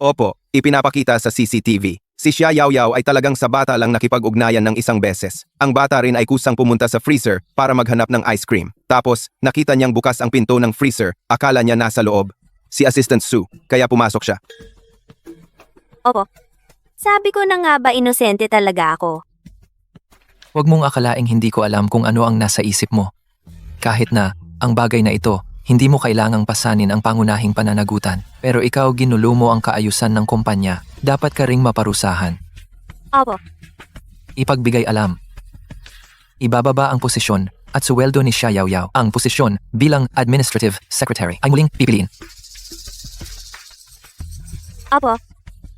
Opo, ipinapakita sa CCTV. Si Xia Yaoyao ay talagang sa bata lang nakipag-ugnayan ng isang beses. Ang bata rin ay kusang pumunta sa freezer para maghanap ng ice cream. Tapos, nakita niyang bukas ang pinto ng freezer. Akala niya nasa loob. Si Assistant Sue, kaya pumasok siya. Opo. Sabi ko na nga ba inosente talaga ako. Huwag mong akalaing hindi ko alam kung ano ang nasa isip mo. Kahit na, ang bagay na ito, hindi mo kailangang pasanin ang pangunahing pananagutan. Pero ikaw ginulo mo ang kaayusan ng kumpanya. Dapat ka ring maparusahan. Opo. Ipagbigay alam. Ibababa ang posisyon at suweldo ni Xia Yaoyao. Ang posisyon bilang Administrative Secretary ay muling pipiliin. Opo.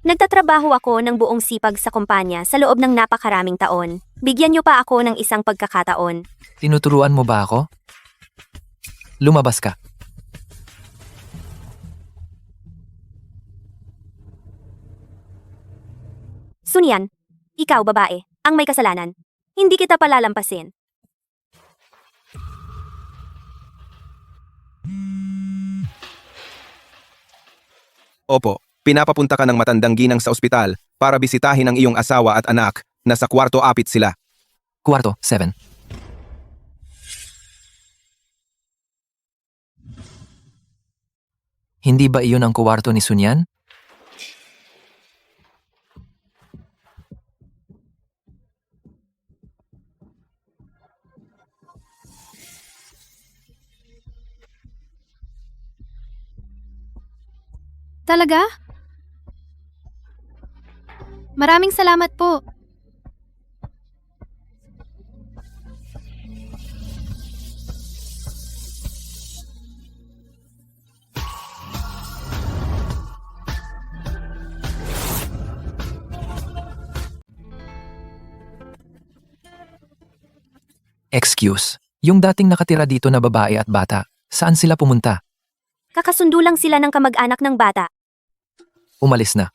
Nagtatrabaho ako ng buong sipag sa kumpanya sa loob ng napakaraming taon. Bigyan niyo pa ako ng isang pagkakataon. Tinuturuan mo ba ako? Lumabas ka. Sunyan, ikaw babae, ang may kasalanan. Hindi kita palalampasin. Opo, pinapapunta ka ng matandang ginang sa ospital para bisitahin ang iyong asawa at anak na sa kwarto apit sila. Kwarto, 7. Hindi ba iyon ang kwarto ni Sunyan? Talaga? Maraming salamat po. Excuse. Yung dating nakatira dito na babae at bata, saan sila pumunta? Kakasundo lang sila ng kamag-anak ng bata. Umalis na.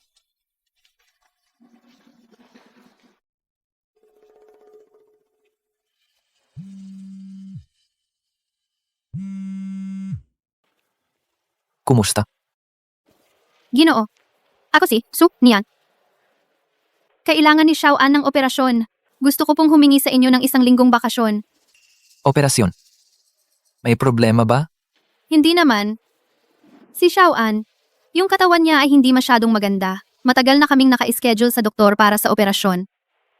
Kumusta? Ginoo. Ako si Su Nian. Kailangan ni Xiao An ng operasyon. Gusto ko pong humingi sa inyo ng 1 linggong bakasyon. Operasyon. May problema ba? Hindi naman. Si Xiao An, yung katawan niya ay hindi masyadong maganda. Matagal na kaming naka-schedule sa doktor para sa operasyon.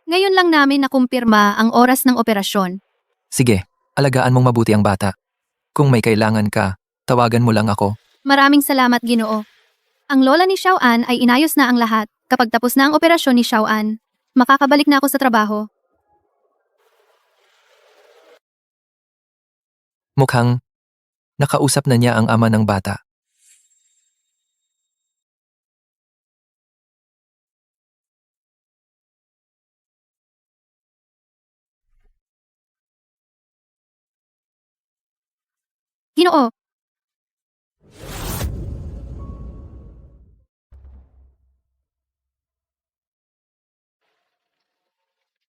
Ngayon lang namin nakumpirma ang oras ng operasyon. Sige, alagaan mong mabuti ang bata. Kung may kailangan ka, tawagan mo lang ako. Maraming salamat, Ginoo. Ang lola ni Xiao An ay inayos na ang lahat. Kapag tapos na ang operasyon ni Xiao An, makakabalik na ako sa trabaho. Mukhang nakausap na niya ang ama ng bata. Ginoo.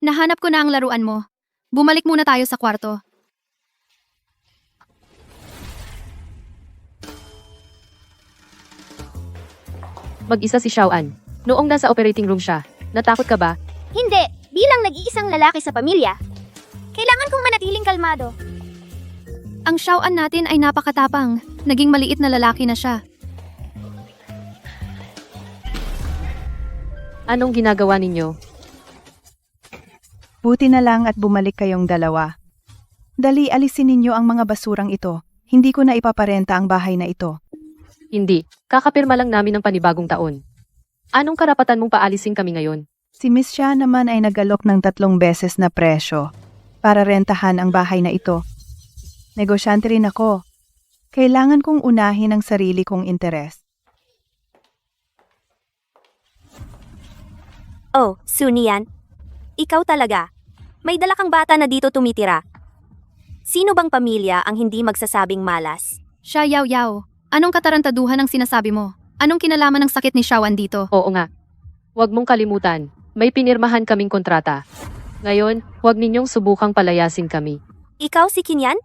Nahanap ko na ang laruan mo. Bumalik muna tayo sa kwarto. Mag-isa si Xiao An. Noong nasa operating room siya, natakot ka ba? Hindi, bilang nag-iisang lalaki sa pamilya. Kailangan kong manatiling kalmado. Ang Xiaoan natin ay napakatapang. Naging maliit na lalaki na siya. Anong ginagawa ninyo? Buti na lang at bumalik kayong dalawa. Dali, alisin ninyo ang mga basurang ito. Hindi ko na ipaparenta ang bahay na ito. Hindi. Kakapirma lang namin ng panibagong taon. Anong karapatan mong paalisin kami ngayon? Si Miss Xia naman ay nag-alok ng 3 beses na presyo para rentahan ang bahay na ito. Negosyante rin ako. Kailangan kong unahin ang sarili kong interes. Oh, Sunian. Ikaw talaga. May dala kang bata na dito tumitira. Sino bang pamilya ang hindi magsasabing malas? Siya Yao Yao. Anong katarantaduhan ang sinasabi mo? Anong kinalaman ng sakit ni Xiaoan dito? Oo nga. Huwag mong kalimutan. May pinirmahan kaming kontrata. Ngayon, huwag ninyong subukang palayasin kami. Ikaw si Kinyan?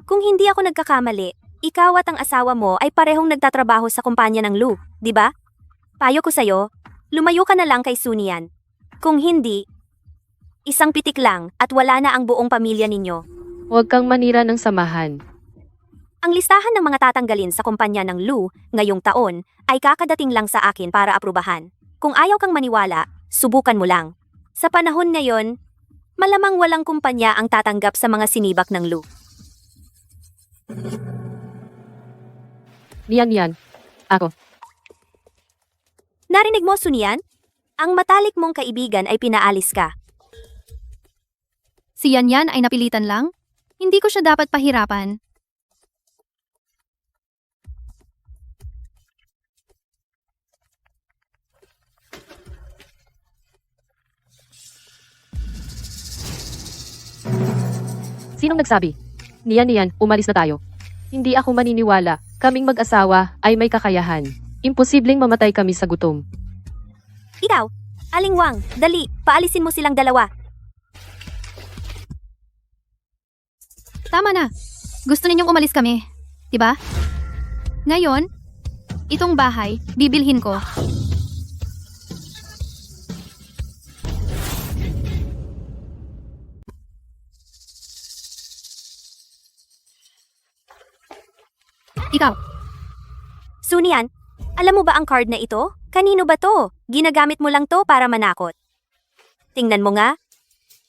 Kung hindi ako nagkakamali, ikaw at ang asawa mo ay parehong nagtatrabaho sa kumpanya ng Lu, di ba? Payo ko sa'yo, lumayo ka na lang kay Sunian. Kung hindi, isang pitik lang at wala na ang buong pamilya ninyo. Huwag kang manira ng samahan. Ang listahan ng mga tatanggalin sa kumpanya ng Lu ngayong taon ay kakadating lang sa akin para aprubahan. Kung ayaw kang maniwala, subukan mo lang. Sa panahon ngayon, malamang walang kumpanya ang tatanggap sa mga sinibak ng Lu. Niyan. Ako. Narinig mo, Sunian? Ang matalik mong kaibigan ay pinaalis ka. Si Yan Yan ay napilitan lang? Hindi ko siya dapat pahirapan. Sinong nagsabi? Niyan, umalis na tayo. Hindi ako maniniwala. Kaming mag-asawa ay may kakayahan. Imposibleng mamatay kami sa gutom. Ikaw, Aling Wang, dali, paalisin mo silang dalawa. Tama na. Gusto ninyong umalis kami, 'di ba? Ngayon, itong bahay, bibilhin ko. Ikaw, Sunian, alam mo ba ang card na ito? Kanino ba to? Ginagamit mo lang to para manakot. Tingnan mo nga.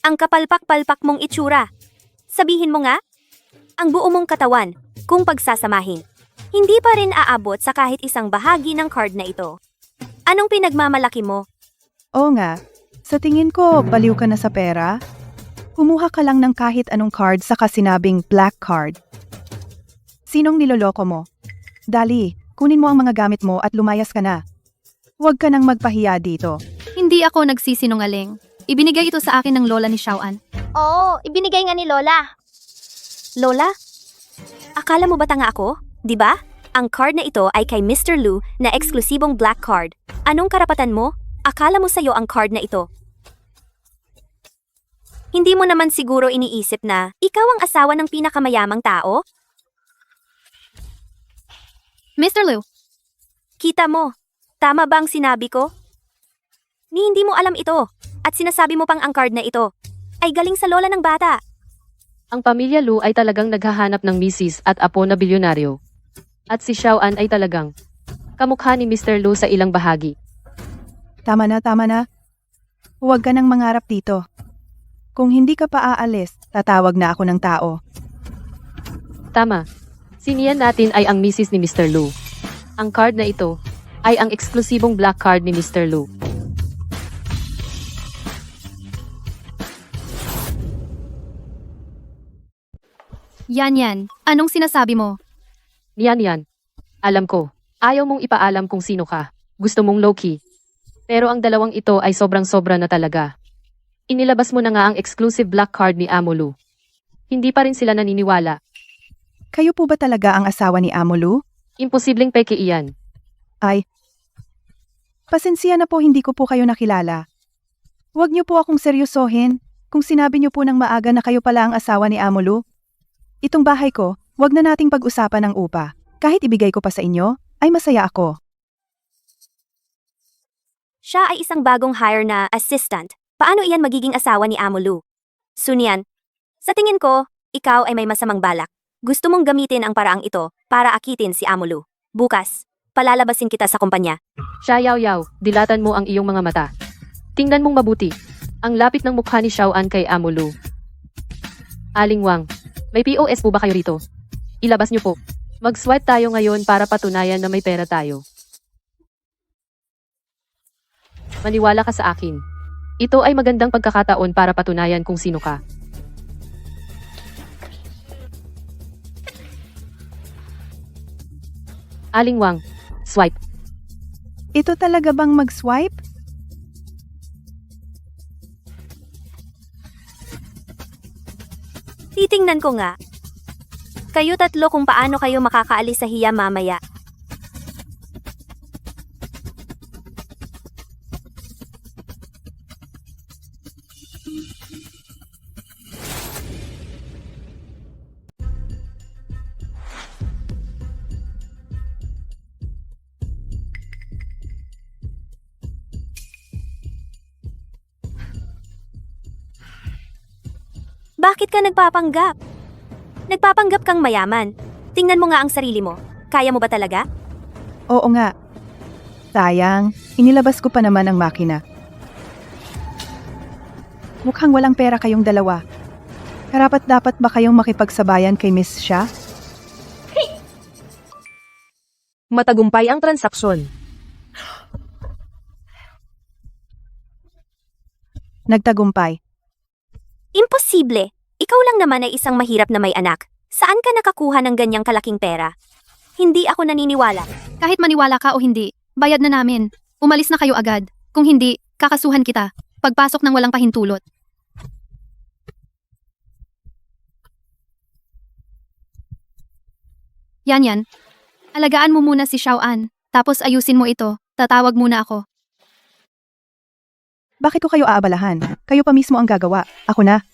Ang kapalpak-palpak mong itsura. Sabihin mo nga, ang buo mong katawan, kung pagsasamahin. Hindi pa rin aabot sa kahit isang bahagi ng card na ito. Anong pinagmamalaki mo? Oo nga, sa tingin ko, baliw ka na sa pera. Kumuha ka lang ng kahit anong card sa kasinabing black card. Sinong niloloko mo? Dali, kunin mo ang mga gamit mo at lumayas ka na. Huwag ka nang magpahiya dito. hindi ako nagsisinungaling. Ibinigay ito sa akin ng lola ni Xiaoan. Oo, ibinigay nga ni Lola. Lola? Akala mo ba tanga ako? Di ba? Ang card na ito ay kay Mr. Lu na eksklusibong black card. Anong karapatan mo? Akala mo sa'yo ang card na ito. Hindi mo naman siguro iniisip na ikaw ang asawa ng pinakamayamang tao? Mr. Lu, Kita mo, tama ba ang sinabi ko? Ni hindi mo alam ito at sinasabi mo pang ang card na ito ay galing sa lola ng bata. Ang pamilya Lu ay talagang naghahanap ng misis at apo na bilyonaryo. At si Xiaoan ay talagang kamukha ni Mr. Lu sa ilang bahagi. Tama na, tama na. Huwag ka nang mangarap dito. Kung hindi ka pa aalis, tatawag na ako ng tao. Tama. Siniyan natin ay ang misis ni Mr. Lu. Ang card na ito ay ang eksklusibong black card ni Mr. Lu. yan. Anong sinasabi mo? Yan. Alam ko. Ayaw mong ipaalam kung sino ka. Gusto mong low-key. Pero ang dalawang ito ay sobrang-sobra na talaga. Inilabas mo na nga ang exclusive black card ni Amo Lu. Hindi pa rin sila naniniwala. Kayo po ba talaga ang asawa ni Amolu? Imposibleng peke iyan. Ay, pasensya na po, hindi ko po kayo nakilala. Huwag niyo po akong seryosohin kung sinabi niyo po ng maaga na kayo pala ang asawa ni Amolu. Itong bahay ko, wag na nating pag-usapan ng upa. Kahit ibigay ko pa sa inyo, ay masaya ako. Siya ay isang bagong hire na assistant. Paano iyan magiging asawa ni Amo Lu? Sunian, sa tingin ko, ikaw ay may masamang balak. Gusto mong gamitin ang paraang ito para akitin si Amulu. Bukas, palalabasin kita sa kumpanya. Siya yaw, dilatan mo ang iyong mga mata. Tingnan mong mabuti. Ang lapit ng mukha ni Xiao An kay Amulu. Aling Wang, may POS po ba kayo rito? Ilabas niyo po. Mag-swipe tayo ngayon para patunayan na may pera tayo. Maniwala ka sa akin. Ito ay magandang pagkakataon para patunayan kung sino ka. Aling Wang, swipe. Ito talaga bang mag-swipe? Titingnan ko nga. Kayo tatlo kung paano kayo makakaalis sa hiya mamaya. Bakit ka nagpapanggap? Nagpapanggap kang mayaman. Tingnan mo nga ang sarili mo. Kaya mo ba talaga? Oo nga. Sayang, inilabas ko pa naman ang makina. Mukhang walang pera kayong dalawa. Karapat-dapat ba kayong makipagsabayan kay Miss Xia? Matagumpay ang transaksyon. Nagtagumpay. Imposible. Ikaw lang naman ay isang mahirap na may anak. Saan ka nakakuha ng ganyang kalaking pera? Hindi ako naniniwala. Kahit maniwala ka o hindi, bayad na namin. Umalis na kayo agad. Kung hindi, kakasuhan kita. Pagpasok ng walang pahintulot. Yan. Alagaan mo muna si Xiao An. Tapos ayusin mo ito. Tatawag muna ako. Bakit ko kayo aabalahan? Kayo pa mismo ang gagawa. Ako na.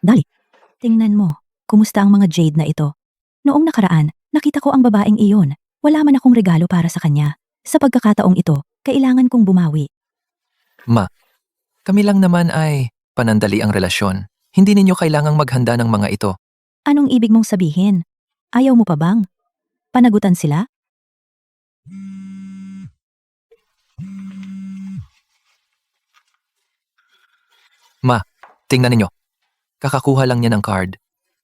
Dali. Tingnan mo, kumusta ang mga jade na ito? Noong nakaraan, nakita ko ang babaeng iyon. Wala man akong regalo para sa kanya. Sa pagkakataong ito, kailangan kong bumawi. Ma, kami lang naman ay panandali ang relasyon. Hindi ninyo kailangang maghanda ng mga ito. Anong ibig mong sabihin? Ayaw mo pa bang? Panagutan sila? Ma, tingnan ninyo. Kakakuha lang niya ng card.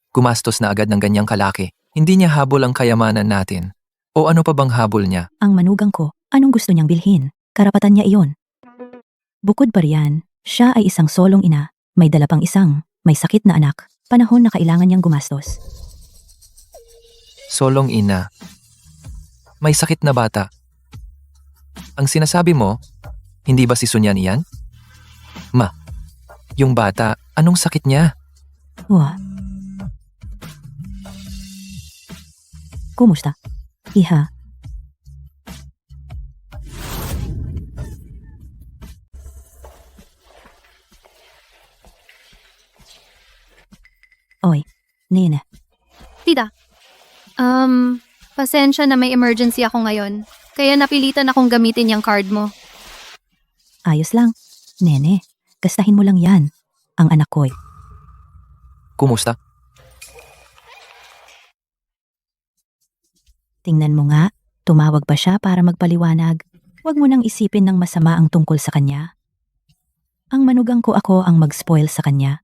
Gumastos na agad ng ganyang kalaki. Hindi niya habol ang kayamanan natin. O ano pa bang habol niya? Ang manugang ko, anong gusto niyang bilhin? Karapatan niya iyon. Bukod pa riyan, siya ay isang solong ina. May dala pang isang, may sakit na anak. Panahon na kailangan niyang gumastos. Solong ina. May sakit na bata. Ang sinasabi mo, hindi ba si Sunyan iyan? Ma, yung bata, anong sakit niya? Wah. Kumusta? Iha. Oy, Nina. Tita. Pasensya na may emergency ako ngayon. Kaya napilitan akong gamitin yung card mo. Ayos lang. Nene, gastahin mo lang yan. Ang anak ko'y. Kumusta? Tingnan mo nga, tumawag pa siya para magpaliwanag. Huwag mo nang isipin ng masama ang tungkol sa kanya. Ang manugang ko ako ang mag-spoil sa kanya.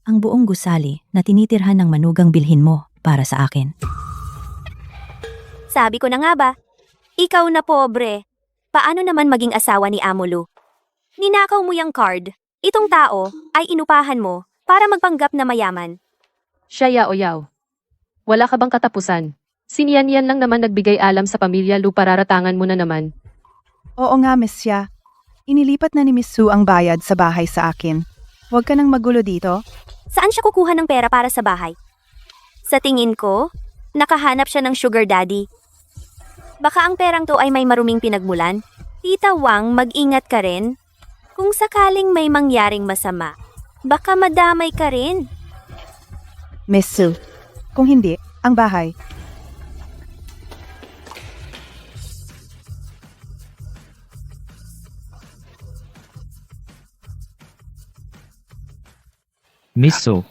Ang buong gusali na tinitirhan ng manugang bilhin mo para sa akin. Sabi ko na nga ba? Ikaw na pobre. Paano naman maging asawa ni Amulu? Ninakaw mo yung card. Itong tao ay inupahan mo para magpanggap na mayaman. Siya yaw. Wala ka bang katapusan? Siniyan lang naman nagbigay alam sa pamilya Lu, pararatangan mo na naman. Oo nga, Miss Xia. Inilipat na ni Miss Su ang bayad sa bahay sa akin. Huwag ka nang magulo dito. Saan siya kukuha ng pera para sa bahay? Sa tingin ko, nakahanap siya ng sugar daddy. Baka ang perang to ay may maruming pinagmulan. Tita Wang, mag-ingat ka rin. Kung sakaling may mangyaring masama, baka madamay ka rin. Miss Su. Kung hindi, ang bahay. Miss So,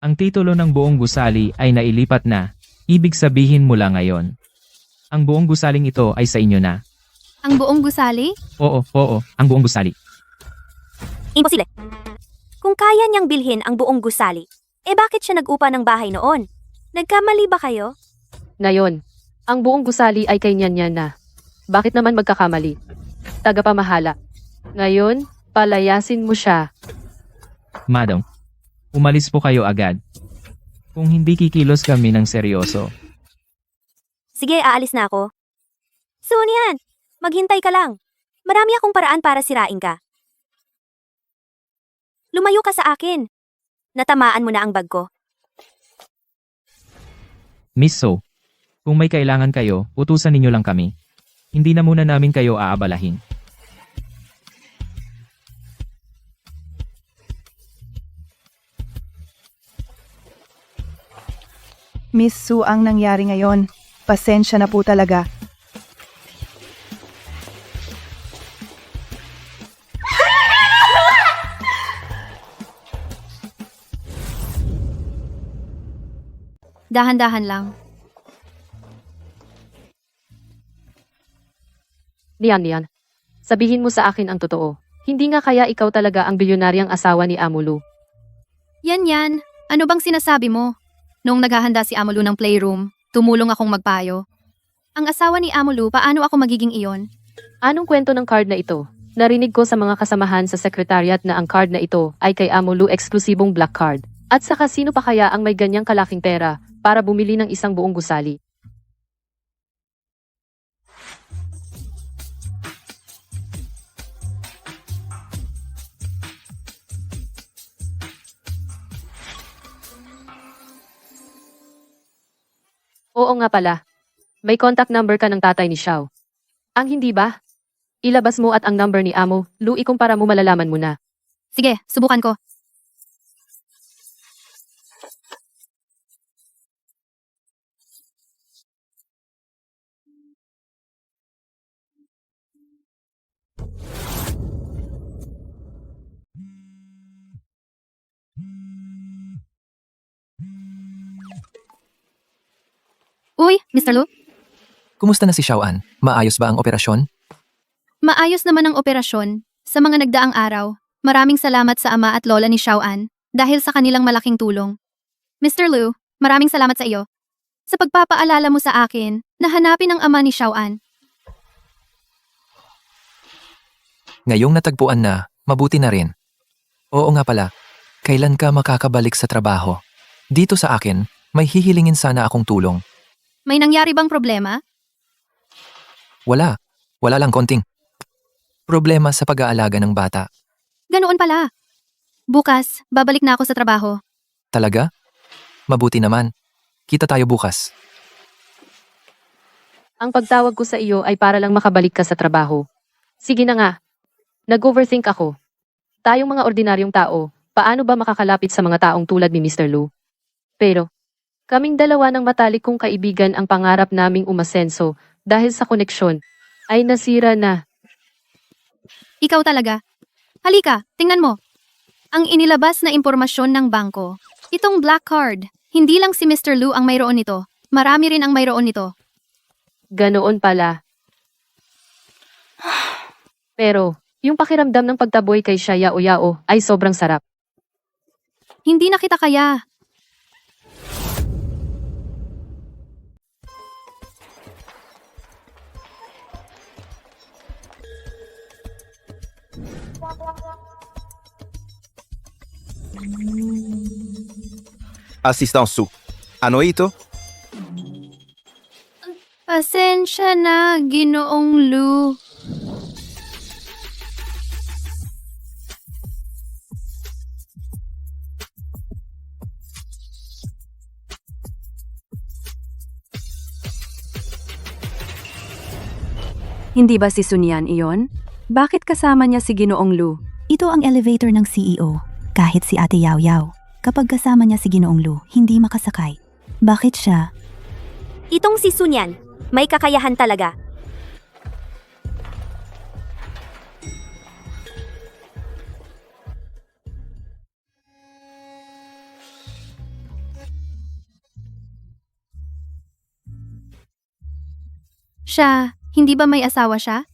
ang titulo ng buong gusali ay nailipat na. Ibig sabihin mula ngayon. Ang buong gusaling ito ay sa inyo na. Ang buong gusali? Oo, ang buong gusali. Imposible. Kung kaya niyang bilhin ang buong gusali, bakit siya nag-upa ng bahay noon? Nagkamali ba kayo? Ngayon, ang buong gusali ay kay Nyan na. Bakit naman magkakamali? Tagapamahala. Ngayon, palayasin mo siya. Madam, umalis po kayo agad. Kung hindi kikilos kami ng seryoso. Sige, aalis na ako. Sunyan, maghintay ka lang. Marami akong paraan para sirain ka. Lumayo ka sa akin. Natamaan mo na ang bag ko. Miss So, kung may kailangan kayo, utusan ninyo lang kami. Hindi na muna namin kayo aabalahin. Miss Su, ang nangyari ngayon. Pasensya na po talaga. Dahan-dahan lang. Niyan. Sabihin mo sa akin ang totoo. Hindi nga kaya ikaw talaga ang bilyonaryang asawa ni Amulu. Yan. Ano bang sinasabi mo? Noong naghahanda si Amulu ng playroom, tumulong akong magpayo. Ang asawa ni Amulu, paano ako magiging iyon? Anong kwento ng card na ito? Narinig ko sa mga kasamahan sa secretariat na ang card na ito ay kay Amulu eksklusibong black card. At saka sino pa kaya ang may ganyang kalaking pera para bumili ng isang buong gusali? Oo nga pala. May contact number ka ng tatay ni Xiao. Ang hindi ba? Ilabas mo at ang number ni Amo, Lu, ikumpara mo, malalaman mo na. Sige, subukan ko. Uy, Mr. Lu? Kumusta na si Xiaoan? Maayos ba ang operasyon? Maayos naman ang operasyon. Sa mga nagdaang araw, maraming salamat sa ama at lola ni Xiaoan dahil sa kanilang malaking tulong. Mr. Lu, maraming salamat sa iyo. Sa pagpapaalala mo sa akin na hanapin ang ama ni Xiaoan. Ngayong natagpuan na, mabuti na rin. Oo nga pala, kailan ka makakabalik sa trabaho? Dito sa akin, may hihilingin sana akong tulong. May nangyari bang problema? Wala lang konting problema sa pag-aalaga ng bata. Ganoon pala. Bukas, babalik na ako sa trabaho. Talaga? Mabuti naman. Kita tayo bukas. Ang pagtawag ko sa iyo ay para lang makabalik ka sa trabaho. Sige na nga. Nag-overthink ako. Tayong mga ordinaryong tao, paano ba makakalapit sa mga taong tulad ni Mr. Lu? Pero, kaming dalawa ng matalik kong kaibigan ang pangarap naming umasenso dahil sa koneksyon ay nasira na. Ikaw talaga. Halika, tingnan mo. Ang inilabas na impormasyon ng bangko. Itong black card. Hindi lang si Mr. Lu ang mayroon nito. Marami rin ang mayroon nito. Ganoon pala. Pero, yung pakiramdam ng pagtaboy kay Xia Yao ay sobrang sarap. Hindi na kita kaya. Assistant Su. Ano ito? Pasensya na, Ginoong Lu. Hindi ba si Sunyan iyon? Bakit kasama niya si Ginoong Lu? Ito ang elevator ng CEO. Kahit si Ate Yao Yao, kapag kasama niya si Ginoong Lu, hindi makasakay. Bakit siya? Itong si Sunyan, may kakayahan talaga. Siya, hindi ba may asawa siya?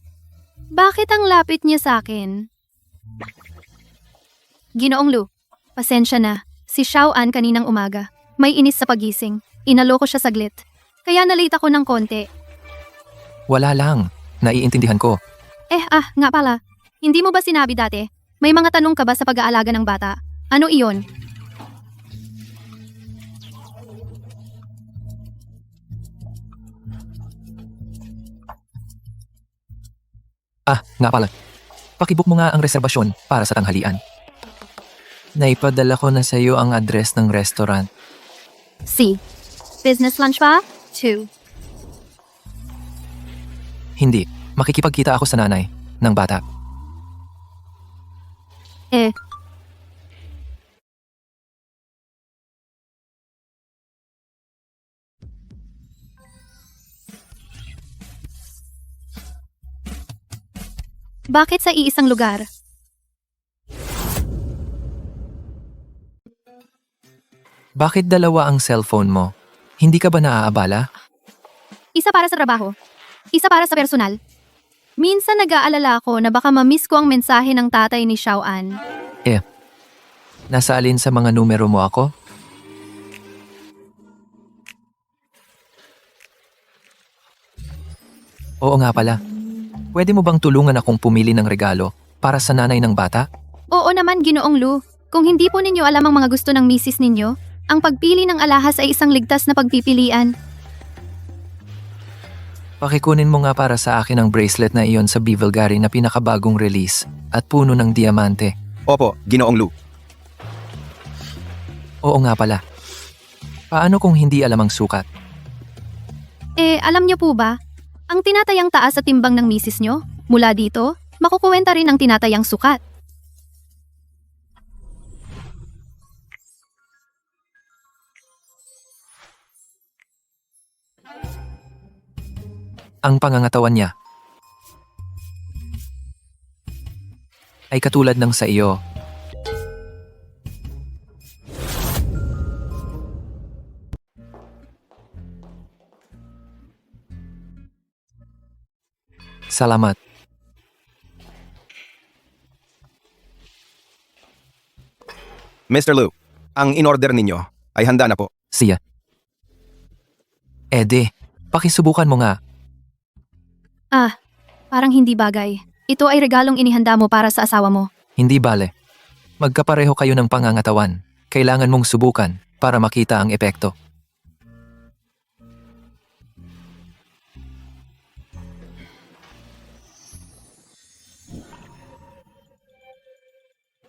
Bakit ang lapit niya sa akin? Ginoong Lu, pasensya na. Si Xiao An kaninang umaga. May inis sa pagising. Inaloko siya saglit. Kaya nalate ako ng konti. Wala lang. Naiintindihan ko. Nga pala. Hindi mo ba sinabi dati? May mga tanong ka ba sa pag-aalaga ng bata? Ano iyon? Nga pala. Pakibook mo nga ang reserbasyon para sa tanghalian. Naipadala ko na sa iyo ang address ng restaurant. C. Business lunch ba? 2. Hindi. Makikipagkita ako sa nanay ng bata. Bakit sa iisang lugar? Bakit dalawa ang cellphone mo? Hindi ka ba naaabala? Isa para sa trabaho. Isa para sa personal. Minsan nag-aalala ako na baka ma-miss ko ang mensahe ng tatay ni Xiao An. Nasa alin sa mga numero mo ako? Oo nga pala. Pwede mo bang tulungan akong pumili ng regalo para sa nanay ng bata? Oo naman, Ginoong Lu. Kung hindi po ninyo alam ang mga gusto ng misis ninyo, ang pagpili ng alahas ay isang ligtas na pagpipilian. Pakikunin mo nga para sa akin ang bracelet na iyon sa Bivelgari na pinakabagong release at puno ng diamante. Opo, Ginoong Lu. Oo nga pala. Paano kung hindi alam ang sukat? Alam niyo po ba? Ang tinatayang taas sa timbang ng misis nyo, mula dito, makukuwenta rin ang tinatayang sukat. Ang pangangatawan niya ay katulad ng sa iyo. Salamat. Mr. Lu, ang in-order ninyo ay handa na po. Siya. Pakisubukan mo nga. Parang hindi bagay. Ito ay regalong inihanda mo para sa asawa mo. Hindi bale. Magkapareho kayo ng pangangatawan. Kailangan mong subukan para makita ang epekto.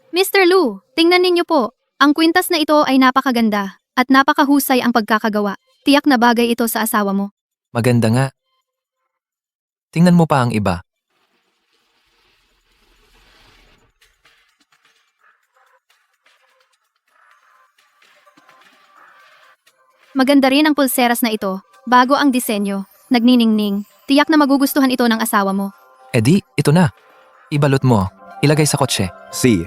Mr. Lu, tingnan ninyo po. Ang kwintas na ito ay napakaganda at napakahusay ang pagkakagawa. Tiyak na bagay ito sa asawa mo. Maganda nga. Tingnan mo pa ang iba. Maganda rin ang pulseras na ito. Bago ang disenyo. Nagniningning. Tiyak na magugustuhan ito ng asawa mo. Ito na. Ibalot mo. Ilagay sa kotse. Si.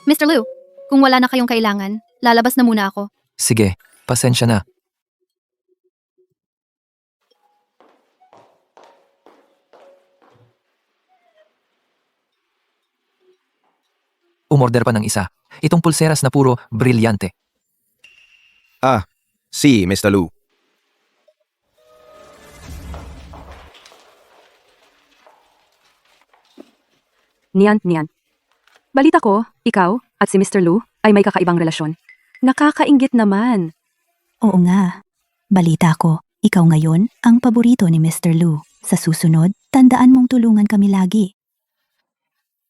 Mr. Lu, kung wala na kayong kailangan, lalabas na muna ako. Sige, pasensya na. Umorder pa ng isa. Itong pulseras na puro brilyante. Si, Mr. Lu. Niyan. Balita ko, ikaw at si Mr. Lu ay may kakaibang relasyon. Nakakainggit naman. Oo nga. Balita ko, ikaw ngayon ang paborito ni Mr. Lu. Sa susunod, tandaan mong tulungan kami lagi.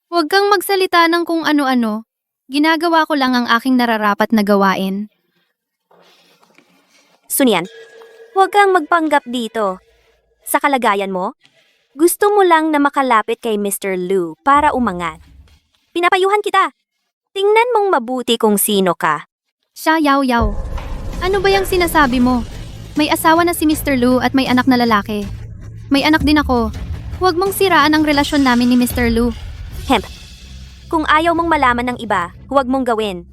Huwag kang magsalita ng kung ano-ano. Ginagawa ko lang ang aking nararapat na gawain. Sunian, huwag kang magpanggap dito. Sa kalagayan mo, gusto mo lang na makalapit kay Mr. Lu para umangat. Pinapayuhan kita. Tingnan mong mabuti kung sino ka. Siya, Yaw. Ano ba yung sinasabi mo? May asawa na si Mr. Lu at may anak na lalaki. May anak din ako. Huwag mong siraan ang relasyon namin ni Mr. Lu. Hemp, kung ayaw mong malaman ng iba, huwag mong gawin.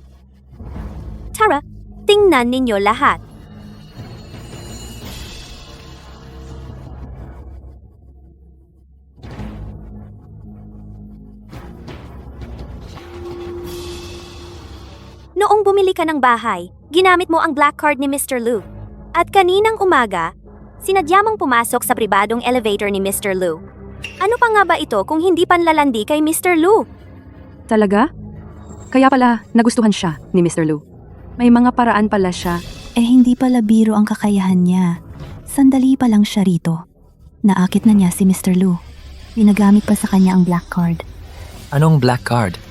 Tara, tingnan ninyo lahat. Noong bumili ka ng bahay, ginamit mo ang black card ni Mr. Lu. At kaninang umaga, sinadya mong pumasok sa pribadong elevator ni Mr. Lu. Ano pa nga ba ito kung hindi panlalandi kay Mr. Lu? Talaga? Kaya pala, nagustuhan siya ni Mr. Lu. May mga paraan pala siya. Hindi pala biro ang kakayahan niya. Sandali pa lang siya rito. Naakit na niya si Mr. Lu. Pinagamit pa sa kanya ang black card. Anong black card?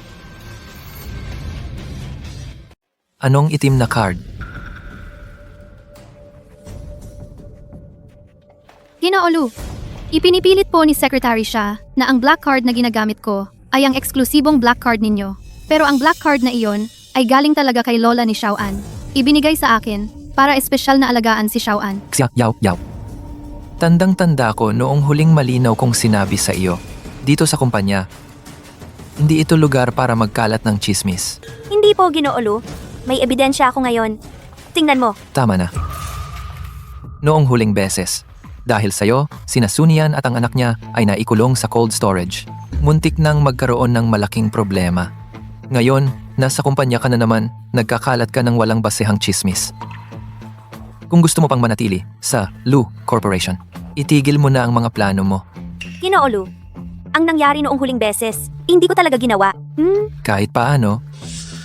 Anong itim na card? Ginoong Lu, ipinipilit po ni Secretary siya na ang black card na ginagamit ko ay ang eksklusibong black card ninyo. Pero ang black card na iyon ay galing talaga kay lola ni Xiaoan. Ibinigay sa akin para espesyal na alagaan si Xiaoan. Yaw. Tandang-tanda ko noong huling malinaw kong sinabi sa iyo, dito sa kumpanya, hindi ito lugar para magkalat ng chismis. Hindi po, Ginoong Lu. May ebidensya ako ngayon. Tingnan mo. Tama na. Noong huling beses, dahil sa'yo, sina Sunian at ang anak niya ay naikulong sa cold storage. Muntik nang magkaroon ng malaking problema. Ngayon, nasa kumpanya ka na naman, nagkakalat ka ng walang basehang chismis. Kung gusto mo pang manatili sa Lu Corporation, itigil mo na ang mga plano mo. Ginoong Lu, ang nangyari noong huling beses, hindi ko talaga ginawa. Kahit paano,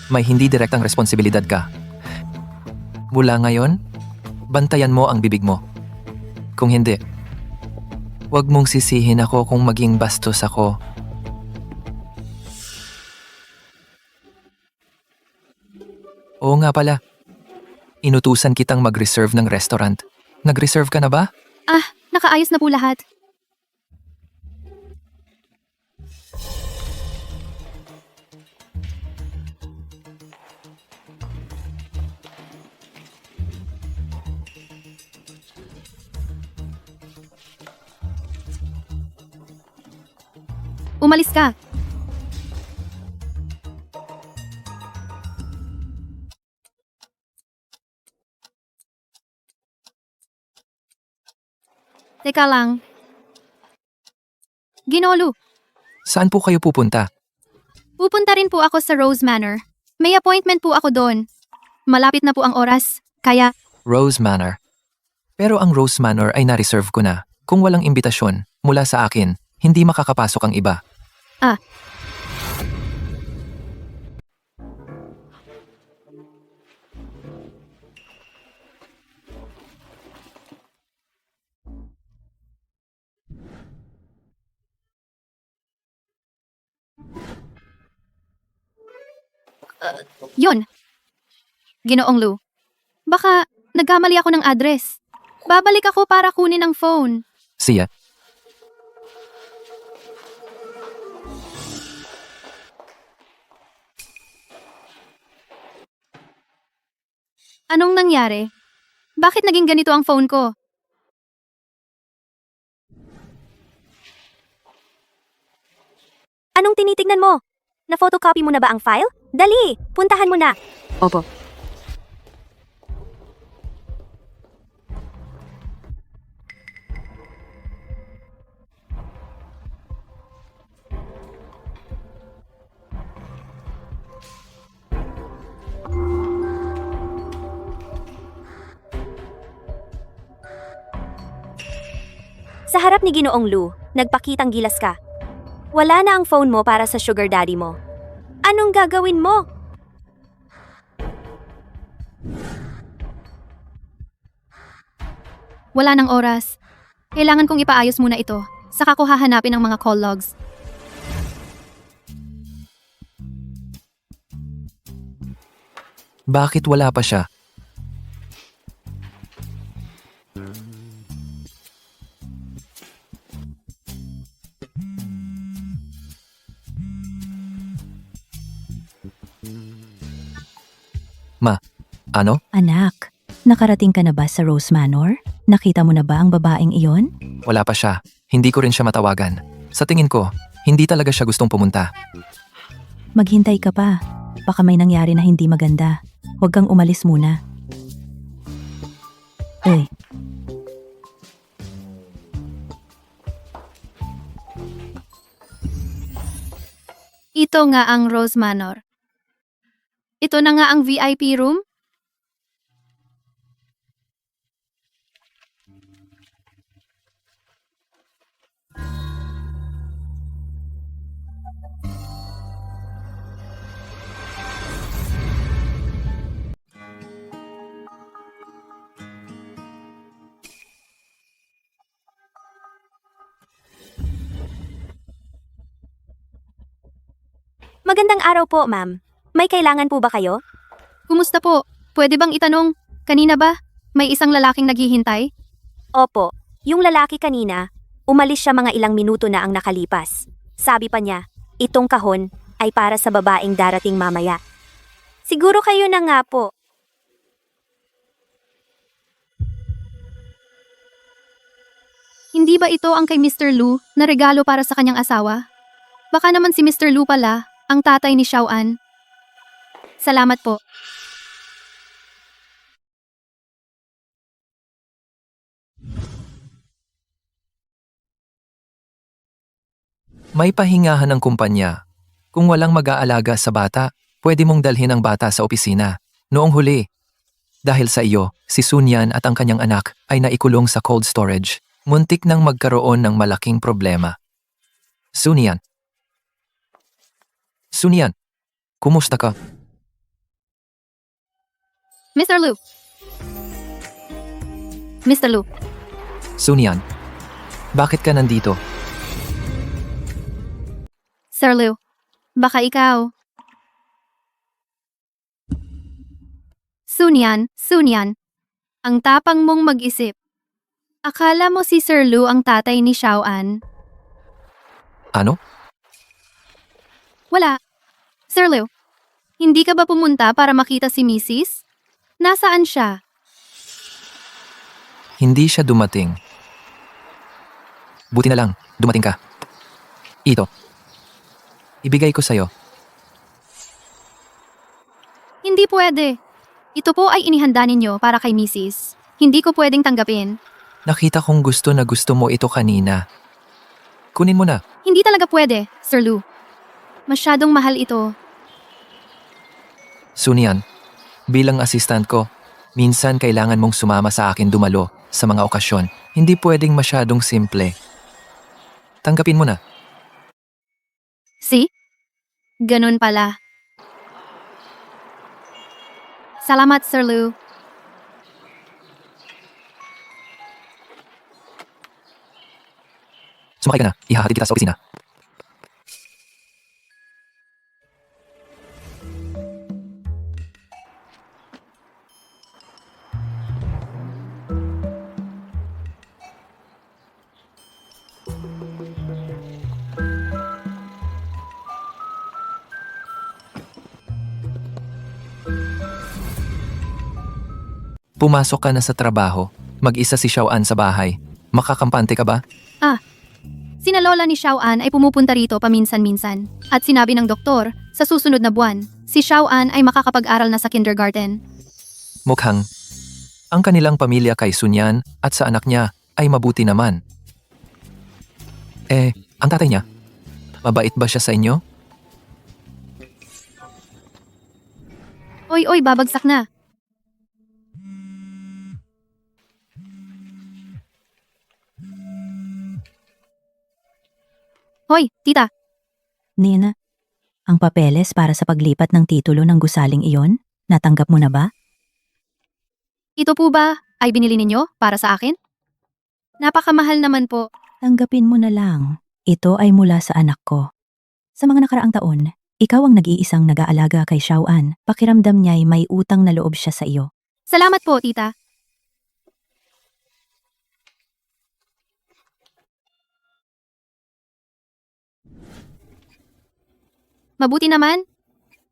may hindi direktang responsibilidad ka. Mula ngayon, bantayan mo ang bibig mo. Kung hindi, huwag mong sisihin ako kung maging bastos ako. Oo nga pala. Inutusan kitang mag-reserve ng restaurant. Nag-reserve ka na ba? Nakaayos na po lahat. Umalis ka. Teka lang. Ginoong Lu, Saan po kayo pupunta? pupunta rin po ako sa Rose Manor. May appointment po ako doon. Malapit na po ang oras, kaya Rose Manor. Pero ang Rose Manor ay na-reserve ko na. Kung walang imbitasyon mula sa akin, hindi makakapasok ang iba. Yun. Ginoong Lu, baka nagkamali ako ng address. Babalik ako para kunin ang phone. Siya, Anong nangyari? Bakit naging ganito ang phone ko? Anong tinitignan mo? Na-photocopy mo na ba ang file? Dali, puntahan mo na. Opo. Sa harap ni Ginoong Lu, nagpakitang gilas ka. Wala na ang phone mo para sa sugar daddy mo. Anong gagawin mo? Wala nang oras. Kailangan kong ipaayos muna ito. Saka ko hahanapin ang mga call logs. bakit wala pa siya? Ano? Anak, nakarating ka na ba sa Rose Manor? Nakita mo na ba ang babaeng iyon? Wala pa siya. Hindi ko rin siya matawagan. Sa tingin ko, hindi talaga siya gustong pumunta. Maghintay ka pa. Baka may nangyari na hindi maganda. Huwag kang umalis muna. Ito nga ang Rose Manor. ito na nga ang VIP room? Magandang araw po, ma'am. May kailangan po ba kayo? Kumusta po? Pwede bang itanong, kanina ba, may isang lalaking naghihintay? Opo, yung lalaki kanina, umalis siya mga ilang minuto na ang nakalipas. Sabi pa niya, itong kahon ay para sa babaeng darating mamaya. Siguro kayo na nga po. Hindi ba ito ang kay Mr. Lu na regalo para sa kanyang asawa? Baka naman si Mr. Lu pala, ang tatay ni Xiaoan. Salamat po. May pahingahan ng kumpanya. Kung walang mag-aalaga sa bata, pwede mong dalhin ang bata sa opisina. Noong huli, dahil sa iyo, si Sunyan at ang kanyang anak ay naikulong sa cold storage. Muntik nang magkaroon ng malaking problema. Sunyan. Sunyan, kumusta ka? Mr. Lu. Mr. Lu, Sunyan, bakit ka nandito? Sir Lu, baka ikaw. Sunyan, ang tapang mong mag-isip. Akala mo si Sir Lu ang tatay ni Xiaoan? Ano? Wala. Sir Lu, hindi ka ba pumunta para makita si Mrs.? Nasaan siya? Hindi siya dumating. Buti na lang, dumating ka. Ito. Ibigay ko sa'yo. Hindi pwede. Ito po ay inihanda ninyo para kay Mrs. Hindi ko pwedeng tanggapin. Nakita kong gusto na gusto mo ito kanina. Kunin mo na. Hindi talaga pwede, Sir Lu. Masyadong mahal ito. Sunyan, bilang assistant ko, minsan kailangan mong sumama sa akin dumalo sa mga okasyon. Hindi pwedeng masyadong simple. Tanggapin mo na. See? Ganun pala. Salamat, Sir Lu. Sumakay ka na. Ihahatid kita sa opisina. Pumasok ka na sa trabaho. Mag-isa si Xiaoan sa bahay. Makakampante ka ba? Sina lola ni Xiaoan ay pumupunta rito paminsan-minsan. At sinabi ng doktor, sa susunod na buwan, si Xiaoan ay makakapag-aral na sa kindergarten. Mukhang ang kanilang pamilya kay Sunyan at sa anak niya ay mabuti naman. Ang tatay niya? Mabait ba siya sa inyo? Oy, babagsak na. Hoy, tita. Nina, ang papeles para sa paglipat ng titulo ng gusaling iyon, natanggap mo na ba? Ito po ba ay binili ninyo para sa akin? Napakamahal naman po. Tanggapin mo na lang. Ito ay mula sa anak ko. Sa mga nakaraang taon, ikaw ang nag-iisang nag-aalaga kay Xiaoan. Pakiramdam niya'y may utang na loob siya sa iyo. Salamat po, tita. Mabuti naman.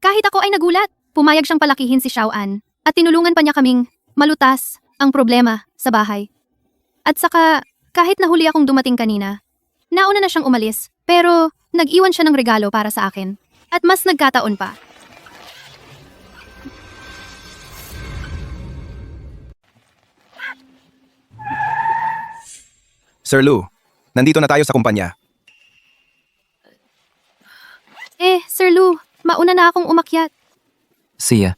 Kahit ako ay nagulat, pumayag siyang palakihin si Xiaoan at tinulungan pa niya kaming malutas ang problema sa bahay. At saka, kahit nahuli akong dumating kanina, nauna na siyang umalis pero nag-iwan siya ng regalo para sa akin at mas nagkataon pa. Sir Lu, nandito na tayo sa kumpanya. Sir Lu, mauna na akong umakyat. See ya.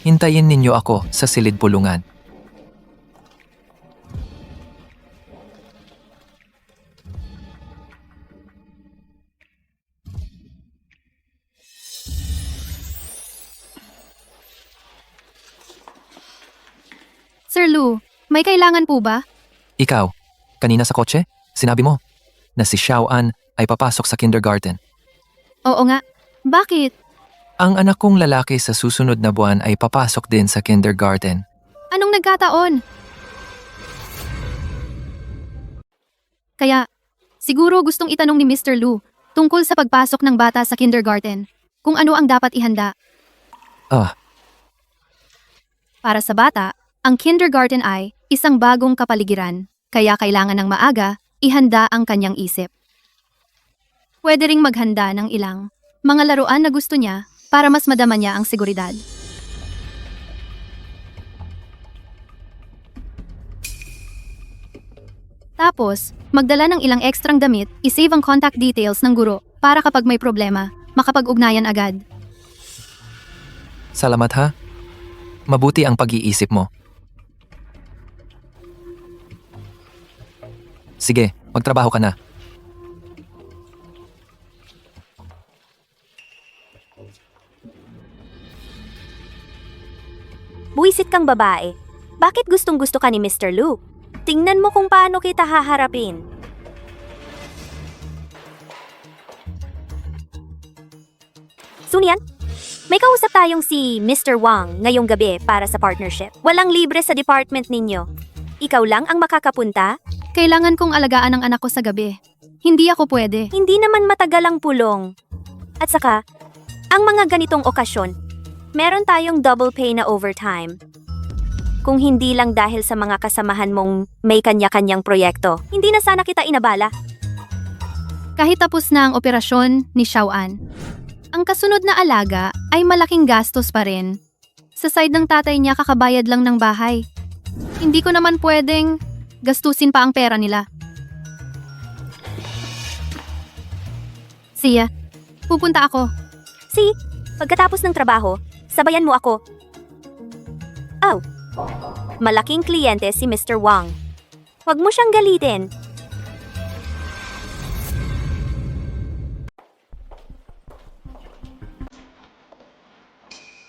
Hintayin ninyo ako sa silid pulungan. Sir Lu, may kailangan po ba? Ikaw, kanina sa kotse, sinabi mo na si Xiaoan ay papasok sa kindergarten. Oo nga. Bakit? Ang anak kong lalaki sa susunod na buwan ay papasok din sa kindergarten. Anong nagkataon? Kaya, siguro gustong itanong ni Mr. Lu tungkol sa pagpasok ng bata sa kindergarten, kung ano ang dapat ihanda. Ah, Para sa bata, ang kindergarten ay isang bagong kapaligiran, kaya kailangan ng maaga ihanda ang kanyang isip. Pwede ring maghanda ng ilang mga laruan na gusto niya para mas madama niya ang seguridad. Tapos, magdala ng ilang ekstrang damit, isave ang contact details ng guro para kapag may problema, makapag-ugnayan agad. salamat ha. Mabuti ang pag-iisip mo. Sige, magtrabaho ka na. Buisit kang babae. Bakit gustong-gusto ka ni Mr. Lu? Tingnan mo kung paano kita haharapin. Sunyan, may kausap tayong si Mr. Wang ngayong gabi para sa partnership. Walang libre sa department ninyo. Ikaw lang ang makakapunta? Kailangan kong alagaan ang anak ko sa gabi. Hindi ako pwede. Hindi naman matagal ang pulong. At saka, ang mga ganitong okasyon, meron tayong double pay na overtime. Kung hindi lang dahil sa mga kasamahan mong may kanya-kanyang proyekto, hindi na sana kita inabala. Kahit tapos na ang operasyon ni Xiaoan, ang kasunod na alaga ay malaking gastos pa rin. Sa side ng tatay niya kakabayad lang ng bahay. Hindi ko naman pwedeng gastusin pa ang pera nila. Siya, pupunta ako. See, pagkatapos ng trabaho, sabayan mo ako. Oh, malaking kliyente si Mr. Wang. Huwag mo siyang galitin.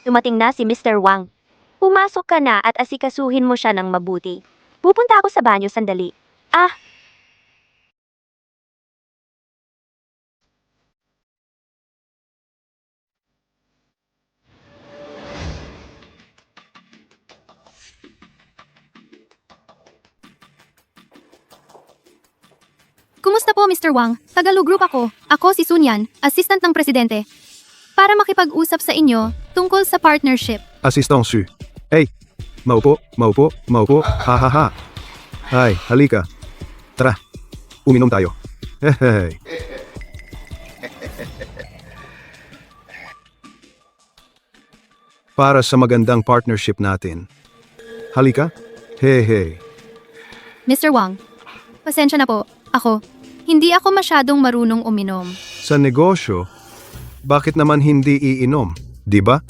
Dumating na si Mr. Wang. Pumasok ka na at asikasuhin mo siya ng mabuti. Pupunta ako sa banyo sandali. Ah, Kumusta po, Mr. Wang? Tagalog Group ako. Ako si Sunyan, assistant ng presidente. Para makipag-usap sa inyo tungkol sa partnership. Assistant Su. Hey, maupo, maupo, maupo, ha ha ha. Ay, halika. Tara, uminom tayo. Hey. Para sa magandang partnership natin. Halika. Hey, hey. Mr. Wang, pasensya na po. Hindi ako masyadong marunong uminom. Sa negosyo, bakit naman hindi iinom? Di ba?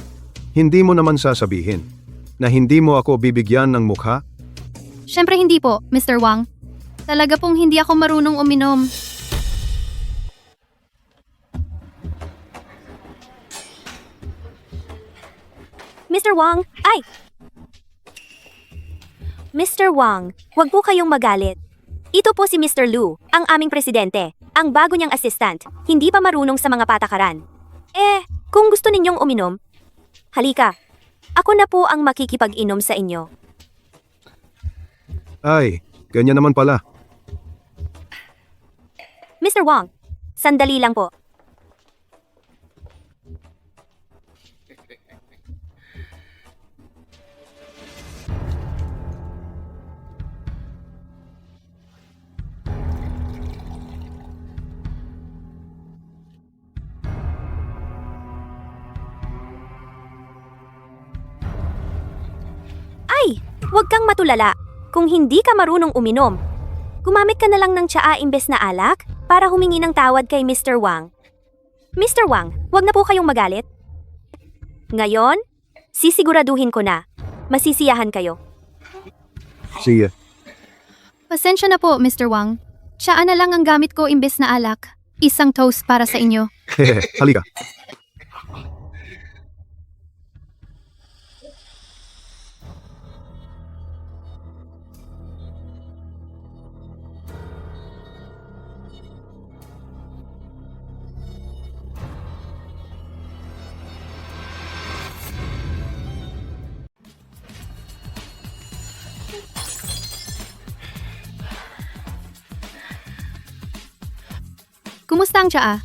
Hindi mo naman sasabihin na hindi mo ako bibigyan ng mukha? Siyempre hindi po, Mr. Wang. Talaga pong hindi ako marunong uminom. Mr. Wang, ay! Mr. Wang, huwag po kayong magalit. Ito po si Mr. Lu, ang aming presidente, ang bago niyang assistant, hindi pa marunong sa mga patakaran. Kung gusto ninyong uminom, halika, ako na po ang makikipag-inom sa inyo. Ay, ganyan naman pala. Mr. Wang, sandali lang po. Ay, huwag kang matulala. Kung hindi ka marunong uminom, gumamit ka na lang ng tsaa imbes na alak para humingi ng tawad kay Mr. Wang. Mr. Wang, huwag na po kayong magalit. Ngayon, sisiguraduhin ko na. Masisiyahan kayo. See ya. Pasensya na po, Mr. Wang. Tsaa na lang ang gamit ko imbes na alak. Isang toast para sa inyo. Hehe, halika. Kumusta ang tsaa?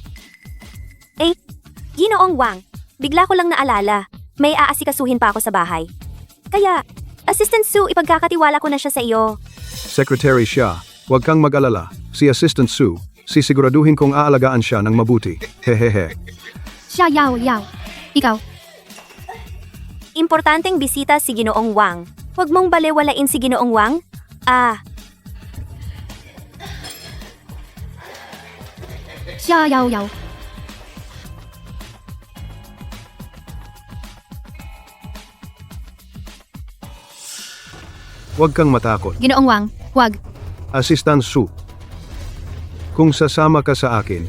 Ginoong Wang, bigla ko lang naalala. May aasikasuhin pa ako sa bahay. Kaya, Assistant Sue, ipagkakatiwala ko na siya sa iyo. Secretary siya. Huwag kang mag-alala. Si Assistant Sue, sisiguraduhin kong aalagaan siya ng mabuti. Hehehe. Siya, yaw. Ikaw, Importanteng bisita si Ginoong Wang. Huwag mong balewalain si Ginoong Wang. siya, yaw. Huwag kang matakot. Ginoong Wang, wag. Assistant Sue. Kung sasama ka sa akin,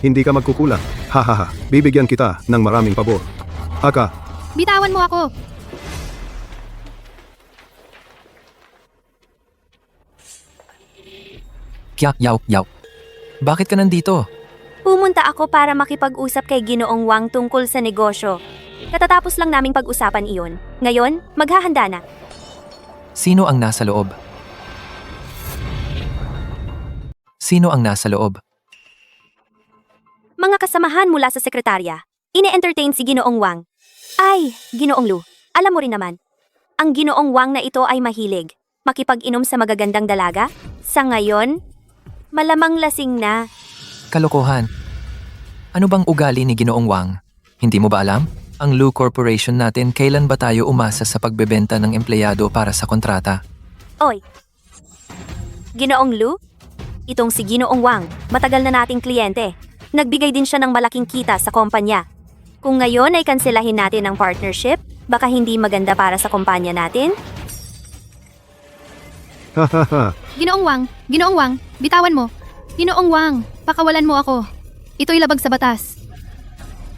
hindi ka magkukulang. Hahaha, bibigyan kita ng maraming pabor. Aka, Bitawan mo ako. Kya, yaw. Bakit ka nandito? Pumunta ako para makipag-usap kay Ginoong Wang tungkol sa negosyo. Katatapos lang naming pag-usapan iyon. Ngayon, maghahanda na. Sino ang nasa loob? Mga kasamahan mula sa sekretarya. Ine-entertain si Ginoong Wang. Ay, Ginoong Lu, alam mo rin naman. Ang Ginoong Wang na ito ay mahilig. Makipag-inom sa magagandang dalaga. Sa ngayon, malamang lasing na. Kalokohan. Ano bang ugali ni Ginoong Wang? Hindi mo ba alam? Ang Lu Corporation natin, kailan ba tayo umasa sa pagbebenta ng empleyado para sa kontrata? Oy, Ginoong Lu? Itong si Ginoong Wang, matagal na nating kliyente. Nagbigay din siya ng malaking kita sa kumpanya. Kung ngayon ay kanselahin natin ang partnership, baka hindi maganda para sa kumpanya natin? hahaha. Ginoong Wang, bitawan mo. Ginoong Wang, pakawalan mo ako. Ito'y labag sa batas.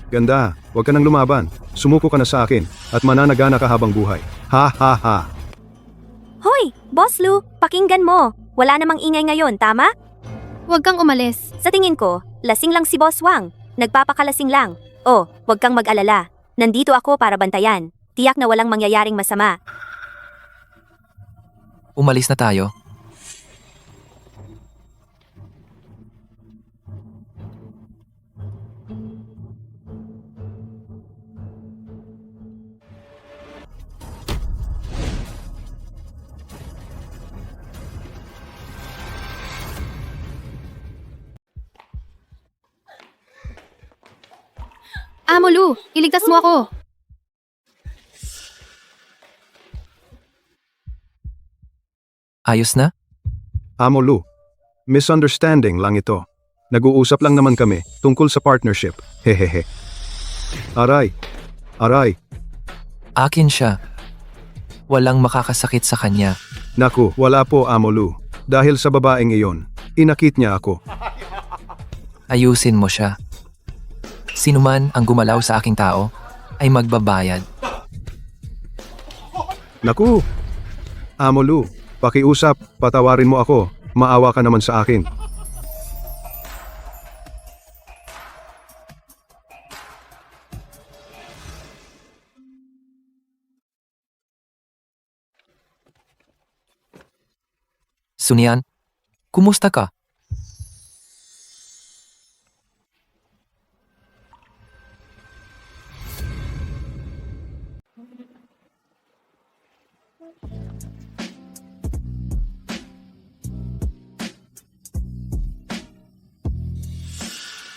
Ganda, huwag ka nang lumaban. Sumuko ka na sa akin at mananagana ka habang buhay. Ha. Hoy, Boss Lu, pakinggan mo. Wala namang ingay ngayon, tama? Huwag kang umalis. Sa tingin ko, lasing lang si Boss Wang. Nagpapakalasing lang. Oh, huwag kang mag-alala. Nandito ako para bantayan. Tiyak na walang mangyayaring masama. Umalis na tayo. Amo Lu, iligtas mo ako. Ayos na? Amo Lu, misunderstanding lang ito. Nag-uusap lang naman kami tungkol sa partnership. Hehehe. Aray. Akin siya. Walang makakasakit sa kanya. Naku, wala po Amo Lu. Dahil sa babaeng iyon, inakit niya ako. Ayusin mo siya. Sino man ang gumalaw sa aking tao ay magbabayad. Naku! Amo Lu, pakiusap, patawarin mo ako. Maawa ka naman sa akin. Sunian, kumusta ka?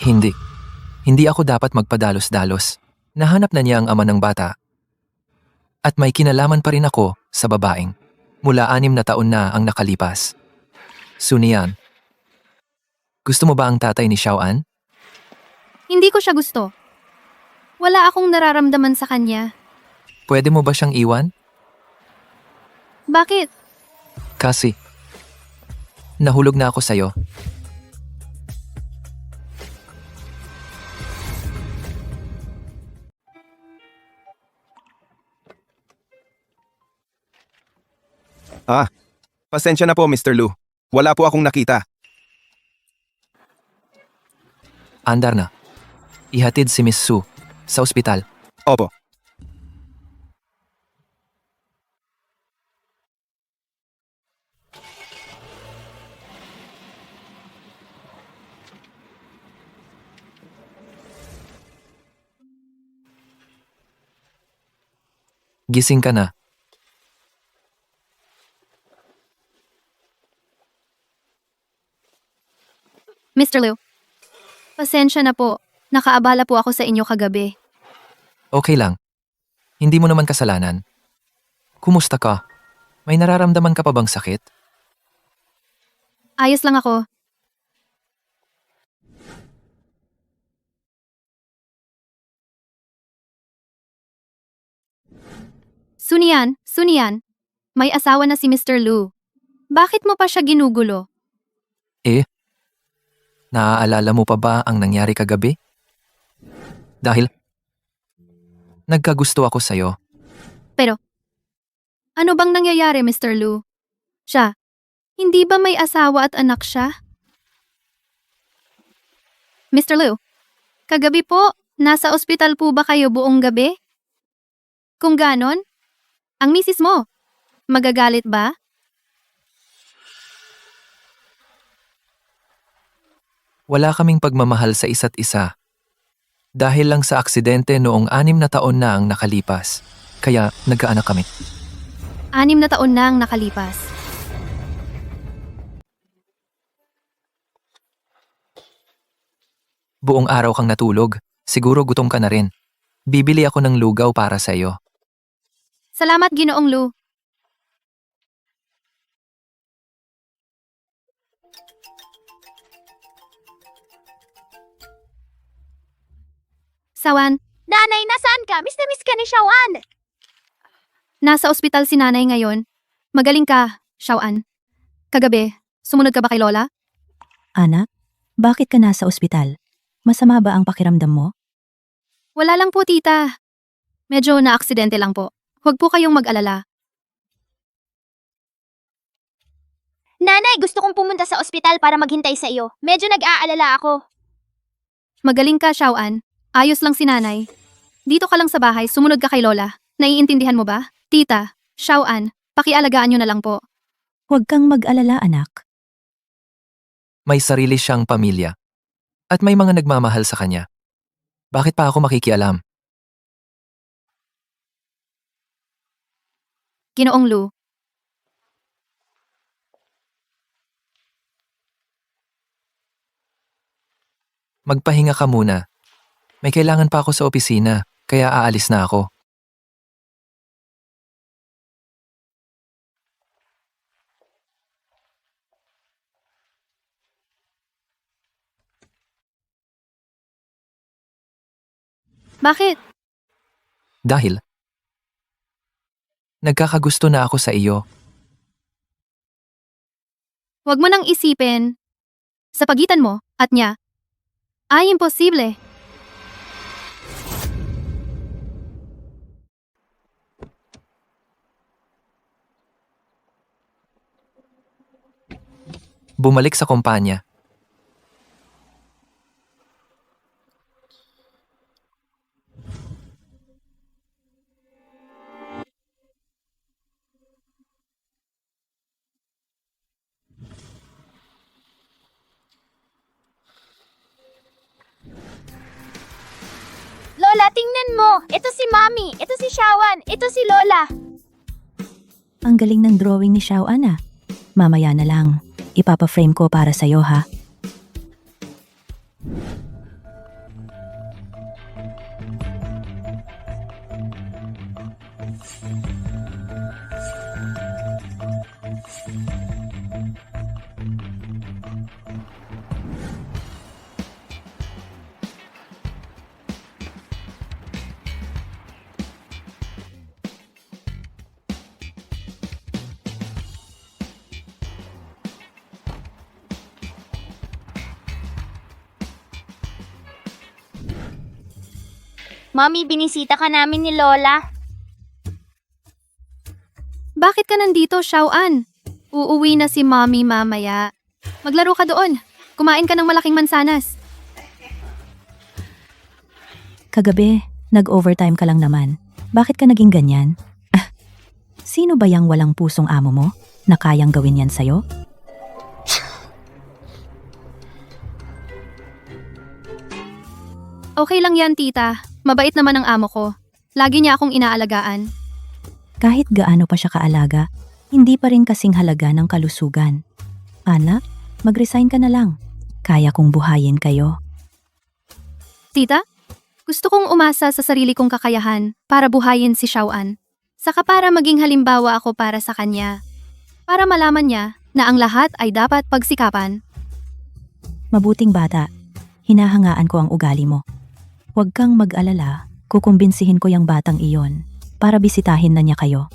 Hindi. Hindi ako dapat magpadalos-dalos. Nahanap na niya ang ama ng bata. At may kinalaman pa rin ako sa babaeng. Mula 6 na taon na ang nakalipas. Sunian. Gusto mo ba ang tatay ni Xiaoan? Hindi ko siya gusto. Wala akong nararamdaman sa kanya. Pwede mo ba siyang iwan? Bakit? Kasi nahulog na ako sa'yo. Pasensya na po, Mr. Lu. Wala po akong nakita. Andar na. Ihatid si Miss Su sa ospital. Opo. Gising ka na. Mr. Liu, pasensya na po. Nakaabala po ako sa inyo kagabi. Okay lang. Hindi mo naman kasalanan. Kumusta ka? May nararamdaman ka pa bang sakit? Ayos lang ako. Sunian, may asawa na si Mr. Lu. Bakit mo pa siya ginugulo? Naaalala mo pa ba ang nangyari kagabi? Dahil nagkagusto ako sa'yo. Pero, ano bang nangyayari, Mr. Lu? Siya, hindi ba may asawa at anak siya? Mr. Lu, kagabi po, nasa ospital po ba kayo buong gabi? Kung ganon, ang misis mo, magagalit ba? Wala kaming pagmamahal sa isa't isa. Dahil lang sa aksidente noong 6 na taon na ang nakalipas. Kaya nagkaanak kami. 6 na taon na ang nakalipas. Buong araw kang natulog. Siguro gutom ka na rin. Bibili ako ng lugaw para sa iyo. Salamat, Ginoong Lu. Sawan, Nanay, nasaan ka? Miss na miss ka ni Xiaoan. nasa ospital si nanay ngayon. Magaling ka, Xiaoan. Kagabi, sumunod ka ba kay Lola? Anak, bakit ka nasa ospital? Masama ba ang pakiramdam mo? Wala lang po, tita. Medyo na-aksidente lang po. Huwag po kayong mag-alala. Nanay, gusto kong pumunta sa ospital para maghintay sa iyo. Medyo nag-aalala ako. Magaling ka, Xiaoan. Ayos lang si nanay. Dito ka lang sa bahay, sumunod ka kay Lola. Naiintindihan mo ba? Tita, Xiaoan, pakialagaan nyo na lang po. Huwag kang mag-alala, anak. May sarili siyang pamilya. At may mga nagmamahal sa kanya. Bakit pa ako makikialam? Ginoong Lu, Magpahinga ka muna. May kailangan pa ako sa opisina, kaya aalis na ako. bakit? Dahil nagkakagusto na ako sa iyo. Huwag mo nang isipin. Sa pagitan mo at niya, ay imposible. Bumalik sa kumpanya. Lola, tingnan mo. Ito si Mami. Ito si Xiaoan. Ito si Lola. Ang galing ng drawing ni Xiaoan ah. Mamaya na lang. Ipapa-frame ko para sa'yo ha. Mommy, binisita ka namin ni Lola. Bakit ka nandito, Xiaoan? Uuwi na si Mommy mamaya. Maglaro ka doon. Kumain ka ng malaking mansanas. Kagabi, nag-overtime ka lang naman. Bakit ka naging ganyan? Sino ba yang walang pusong amo mo na kayang gawin yan sa'yo? Okay lang yan, tita. Mabait naman ang amo ko. Lagi niya akong inaalagaan. Kahit gaano pa siya kaalaga, hindi pa rin kasing halaga ng kalusugan. Anak, mag-resign ka na lang. Kaya kong buhayin kayo. Tita, gusto kong umasa sa sarili kong kakayahan para buhayin si Xiaoan. Saka para maging halimbawa ako para sa kanya. Para malaman niya na ang lahat ay dapat pagsikapan. Mabuting bata, hinahangaan ko ang ugali mo. Huwag kang mag-alala, kukumbinsihin ko yung batang iyon para bisitahin na niya kayo.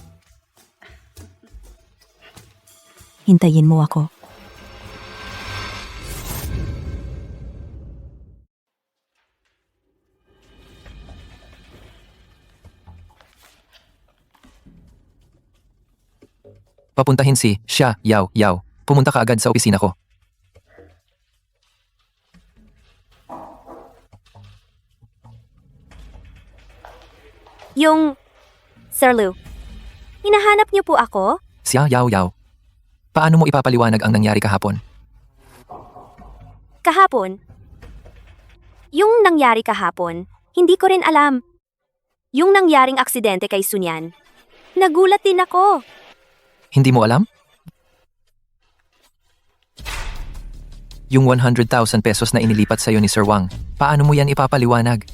Hintayin mo ako. Papuntahin si Xia Yao Yao. Pumunta ka agad sa opisina ko. Sir Lu, hinahanap niyo po ako? Xia Yao Yao. Paano mo ipapaliwanag ang nangyari kahapon? Kahapon? Yung nangyari kahapon, hindi ko rin alam. Yung nangyaring aksidente kay Sunyan. Nagulat din ako. Hindi mo alam? Yung 100,000 pesos na inilipat sa'yo ni Sir Wang, paano mo yan ipapaliwanag?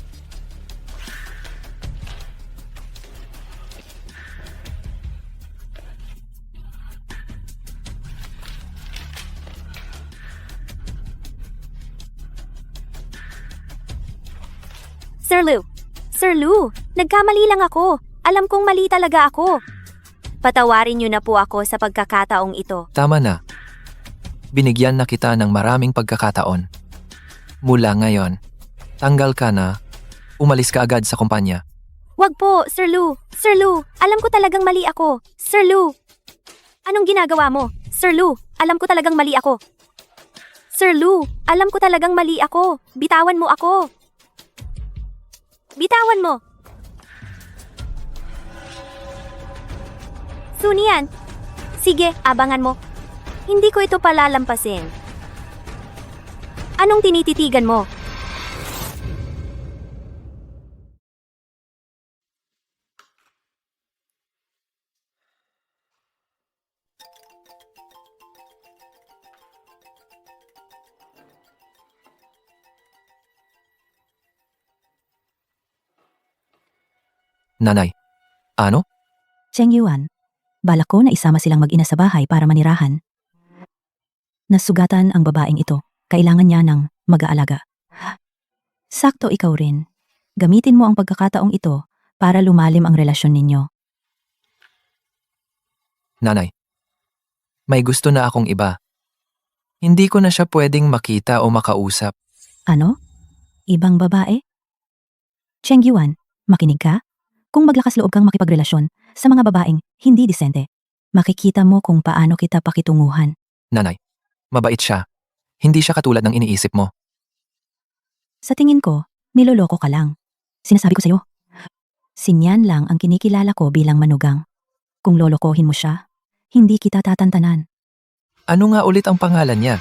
Sir Lu, nagkamali lang ako. Alam kong mali talaga ako. Patawarin niyo na po ako sa pagkakataong ito. Tama na. Binigyan na kita ng maraming pagkakataon. Mula ngayon, tanggal ka na, umalis ka agad sa kumpanya. Wag po, Sir Lu. Sir Lu, alam ko talagang mali ako. Sir Lu, anong ginagawa mo? Sir Lu, alam ko talagang mali ako. Sir Lu, alam ko talagang mali ako. Bitawan mo ako. Bitawan mo. Sunian, sige, abangan mo. Hindi ko ito palalampasin. Anong tinititigan mo? Nanay. Ano? Cheng Yuan, balak ko na isama silang mag-ina sa bahay para manirahan. Nasugatan ang babaeng ito. Kailangan niya ng mag-aalaga. Sakto ikaw rin. Gamitin mo ang pagkakataong ito para lumalim ang relasyon ninyo. Nanay. May gusto na akong iba. Hindi ko na siya pwedeng makita o makausap. Ano? Ibang babae? Cheng Yuan, makinig ka? Kung maglakas loob kang makipagrelasyon sa mga babaeng hindi disente, makikita mo kung paano kita pakitunguhan. Nanay, mabait siya. Hindi siya katulad ng iniisip mo. Sa tingin ko, niloloko ka lang. Sinasabi ko sa'yo. Sinyan lang ang kinikilala ko bilang manugang. Kung lolokohin mo siya, hindi kita tatantanan. Ano nga ulit ang pangalan niya?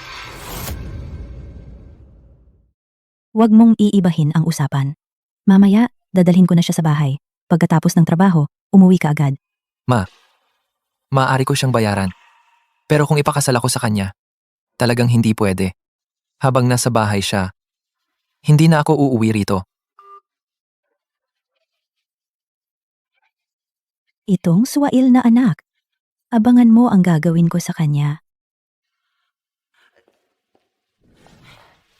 Huwag mong iibahin ang usapan. Mamaya, dadalhin ko na siya sa bahay. Pagkatapos ng trabaho, umuwi ka agad. Maaari ko siyang bayaran. Pero kung ipakasal ako sa kanya, talagang hindi pwede. Habang nasa bahay siya, hindi na ako uuwi rito. Itong suwail na anak. Abangan mo ang gagawin ko sa kanya.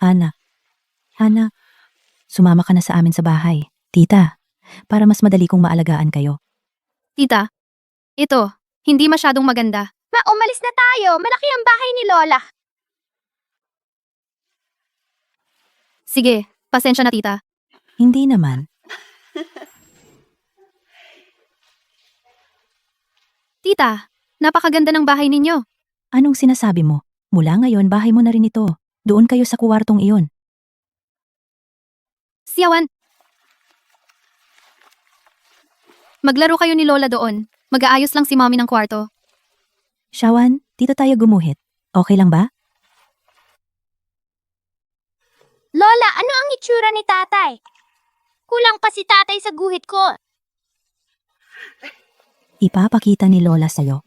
Ana, sumama ka na sa amin sa bahay. Tita, para mas madali kong maalagaan kayo. Tita, ito, hindi masyadong maganda. Ma, umalis na tayo. Malaki ang bahay ni Lola. Sige, pasensya na tita. Hindi naman. Tita, napakaganda ng bahay ninyo. Anong sinasabi mo? Mula ngayon bahay mo na rin ito. Doon kayo sa kuwartong iyon. Siyawan! Maglaro kayo ni Lola doon. Mag-aayos lang si Mommy ng kwarto. Shawan, dito tayo gumuhit. Okay lang ba? Lola, ano ang itsura ni tatay? Kulang pa si tatay sa guhit ko. Ipapakita ni Lola sa'yo.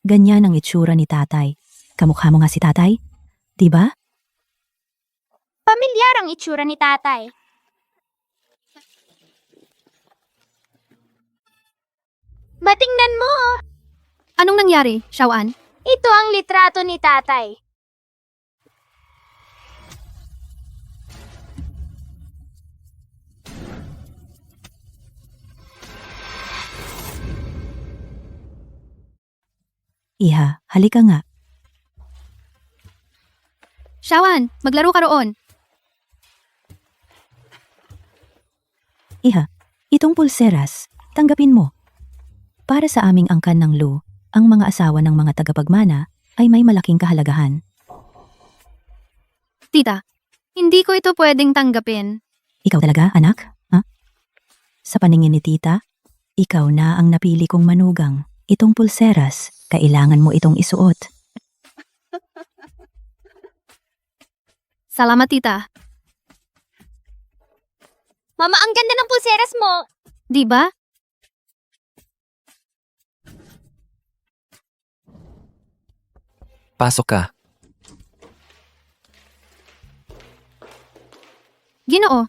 Ganyan ang itsura ni tatay. Kamukha mo nga si tatay? Diba? Pamilyar ang itsura ni tatay. Matingnan mo! Anong nangyari, Shawan? Ito ang litrato ni tatay. Iha, halika nga. Shawan, maglaro ka roon. Iha, itong pulseras, tanggapin mo. Para sa aming angkan ng Lu, ang mga asawa ng mga tagapagmana ay may malaking kahalagahan. Tita, hindi ko ito pwedeng tanggapin. Ikaw talaga, anak? Ha? Sa paningin ni tita, ikaw na ang napili kong manugang. Itong pulseras, kailangan mo itong isuot. Salamat, tita. Mama, ang ganda ng pulseras mo. Di ba? Pasok ka. Ginoo.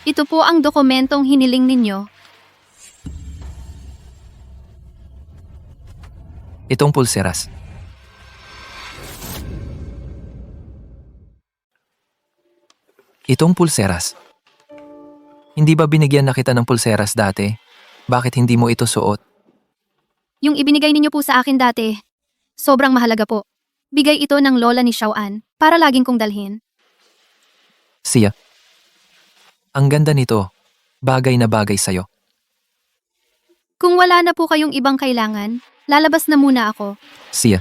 Ito po ang dokumentong hiniling ninyo. Itong pulseras. Itong pulseras. Hindi ba binigyan na kita ng pulseras dati? Bakit hindi mo ito suot? Yung ibinigay ninyo po sa akin dati, sobrang mahalaga po. Bigay ito ng lola ni Shawan para laging kong dalhin. Siya. Ang ganda nito. Bagay na bagay sa'yo. Kung wala na po kayong ibang kailangan, lalabas na muna ako. Siya.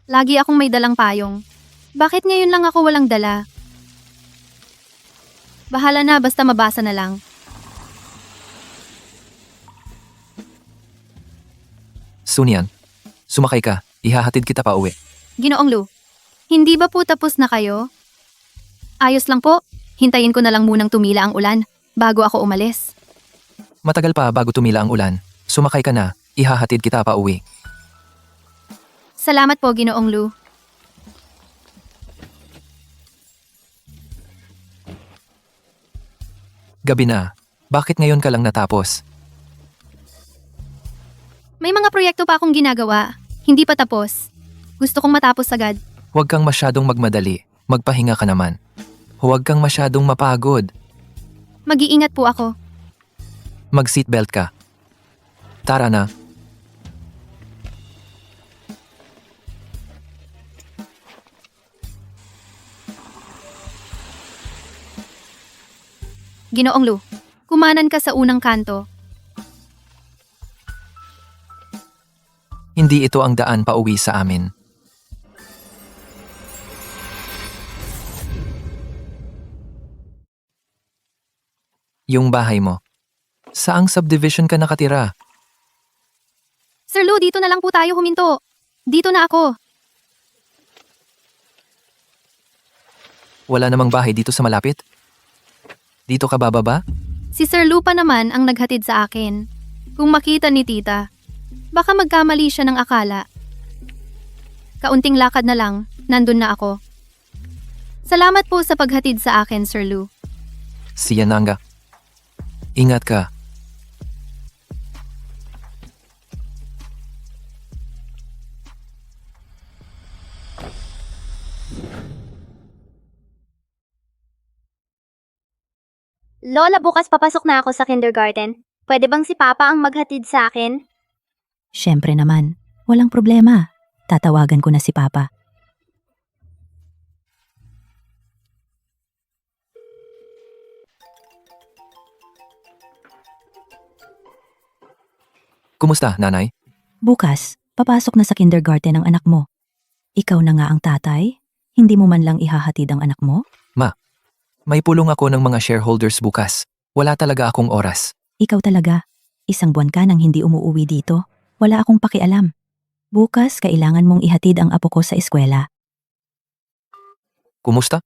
Lagi akong may dalang payong. Bakit ngayon lang ako walang dala? Bahala na, basta mabasa na lang. Sunian, sumakay ka. Ihahatid kita pa uwi. Ginoong Lu, hindi ba po tapos na kayo? Ayos lang po. Hintayin ko na lang munang tumila ang ulan bago ako umalis. Matagal pa bago tumila ang ulan. Sumakay ka na. Ihahatid kita pa uwi. Salamat po, Ginoong Lu. Gabi na. Bakit ngayon ka lang natapos? May mga proyekto pa akong ginagawa. Hindi pa tapos. Gusto kong matapos agad. Huwag kang masyadong magmadali. Magpahinga ka naman. Huwag kang masyadong mapagod. Mag-iingat po ako. Mag-seatbelt ka. Tara na. Ginoong Lu, kumanan ka sa unang kanto. Hindi ito ang daan pa uwi sa amin. Yung bahay mo. Saang subdivision ka nakatira? Sir Lu, dito na lang po tayo huminto. Dito na ako. Wala namang bahay dito sa malapit? Dito ka bababa? Si Sir Lu pa naman ang naghatid sa akin. Kung makita ni tita, baka magkamali siya ng akala. Kaunting lakad na lang, nandun na ako. Salamat po sa paghatid sa akin, Sir Lou. Si Yananga. Ingat ka. Lola, bukas papasok na ako sa kindergarten. Pwede bang si Papa ang maghatid sa akin? Siyempre naman, walang problema. Tatawagan ko na si Papa. Kumusta, nanay? Bukas, papasok na sa kindergarten ang anak mo. Ikaw na nga ang tatay? Hindi mo man lang ihahatid ang anak mo? May pulong ako ng mga shareholders bukas. Wala talaga akong oras. Ikaw talaga. Isang buwan ka nang hindi umuuwi dito. Wala akong pakialam. Bukas, kailangan mong ihatid ang apo ko sa eskwela. Kumusta?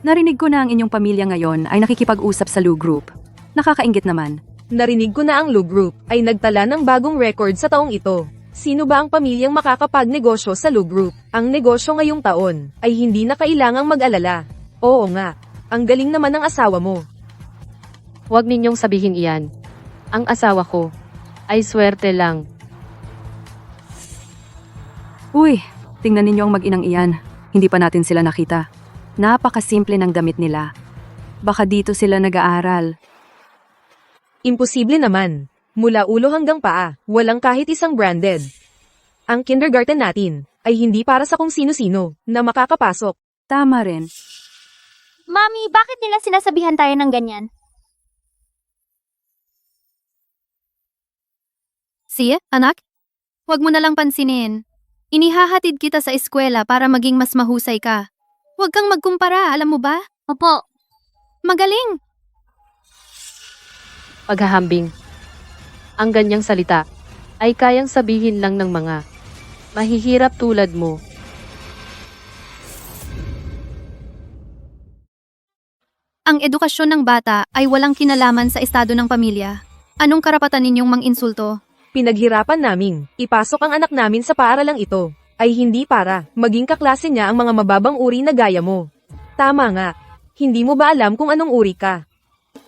Narinig ko na ang inyong pamilya ngayon ay nakikipag-usap sa Lou Group. Nakakainggit naman. Narinig ko na ang Lou Group ay nagtala ng bagong record sa taong ito. Sino ba ang pamilyang makakapagnegosyo sa Lou Group? Ang negosyo ngayong taon ay hindi na kailangang mag-alala. Oo nga, ang galing naman ng asawa mo. Huwag ninyong sabihin iyan. Ang asawa ko ay swerte lang. Uy, tingnan ninyo ang mag-inang iyan. Hindi pa natin sila nakita. Napakasimple ng damit nila. Baka dito sila nag-aaral. Imposible naman. Mula ulo hanggang paa, walang kahit isang branded. Ang kindergarten natin ay hindi para sa kung sino-sino na makakapasok. Tama rin. Mami, bakit nila sinasabihan tayo ng ganyan? Siya, anak? Huwag mo na lang pansinin. Inihahatid kita sa eskwela para maging mas mahusay ka. Huwag kang magkumpara, alam mo ba? Opo. Magaling! Paghahambing. Ang ganyang salita ay kayang sabihin lang ng mga mahihirap tulad mo. Ang edukasyon ng bata ay walang kinalaman sa estado ng pamilya. Anong karapatan ninyong mang-insulto? Pinaghirapan naming ipasok ang anak namin sa paaralang ito ay hindi para maging kaklase niya ang mga mababang uri na gaya mo. Tama nga, hindi mo ba alam kung anong uri ka?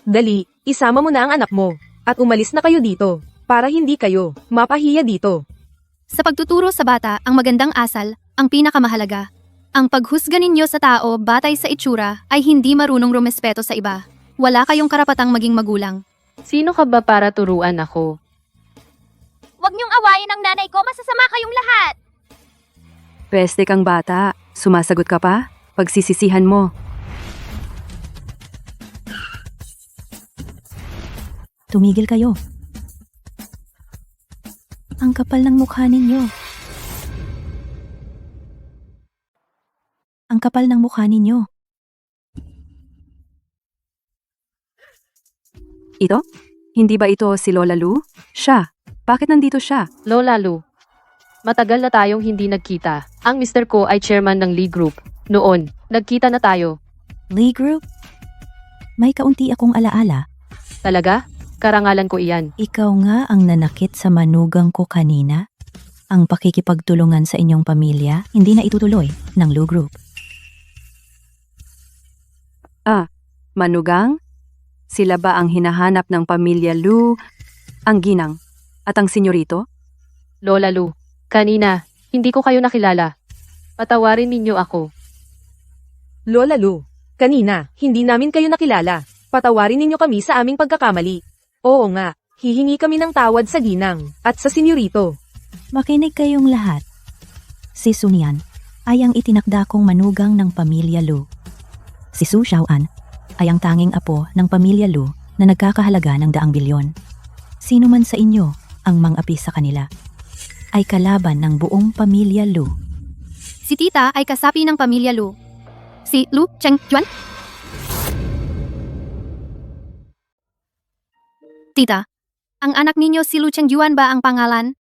Dali, isama mo na ang anak mo at umalis na kayo dito para hindi kayo mapahiya dito. Sa pagtuturo sa bata, ang magandang asal, ang pinakamahalaga. Ang paghusga ninyo sa tao batay sa itsura ay hindi marunong rumespeto sa iba. Wala kayong karapatang maging magulang. Sino ka ba para turuan ako? Huwag niyong awayin ang nanay ko, masasama kayong lahat! Peste kang bata. Sumasagot ka pa? Pagsisisihan mo. Tumigil kayo. Ang kapal ng mukha ninyo. Ang kapal ng mukha ninyo. Ito? Hindi ba ito si Lola Lou? Siya. Bakit nandito siya? Lola Lou, matagal na tayong hindi nagkita. Ang mister ko ay chairman ng Lee Group. Noon, nagkita na tayo. Lee Group? May kaunti akong alaala. Talaga? Karangalan ko iyan. Ikaw nga ang nanakit sa manugang ko kanina. Ang pakikipagtulungan sa inyong pamilya hindi na itutuloy ng Lou Group. Manugang? Sila ba ang hinahanap ng pamilya Lou, ang ginang, at ang senyorito? Lola Lou, kanina, hindi ko kayo nakilala. Patawarin ninyo ako. Lola Lou, kanina, hindi namin kayo nakilala. Patawarin ninyo kami sa aming pagkakamali. Oo nga, hihingi kami ng tawad sa ginang at sa senyorito. Makinig kayong lahat. Si Sunyan ay ang itinakda kong manugang ng pamilya Lou. Si Su Xiaoan ay ang tanging apo ng pamilya Lou na nagkakahalaga ng 200 bilyon. Sino man sa inyo ang mang-api sa kanila ay kalaban ng buong pamilya Lou. Si tita ay kasapi ng pamilya Lou. Si Lu Chengjuan? Tita, ang anak ninyo si Lu Chengjuan ba ang pangalan?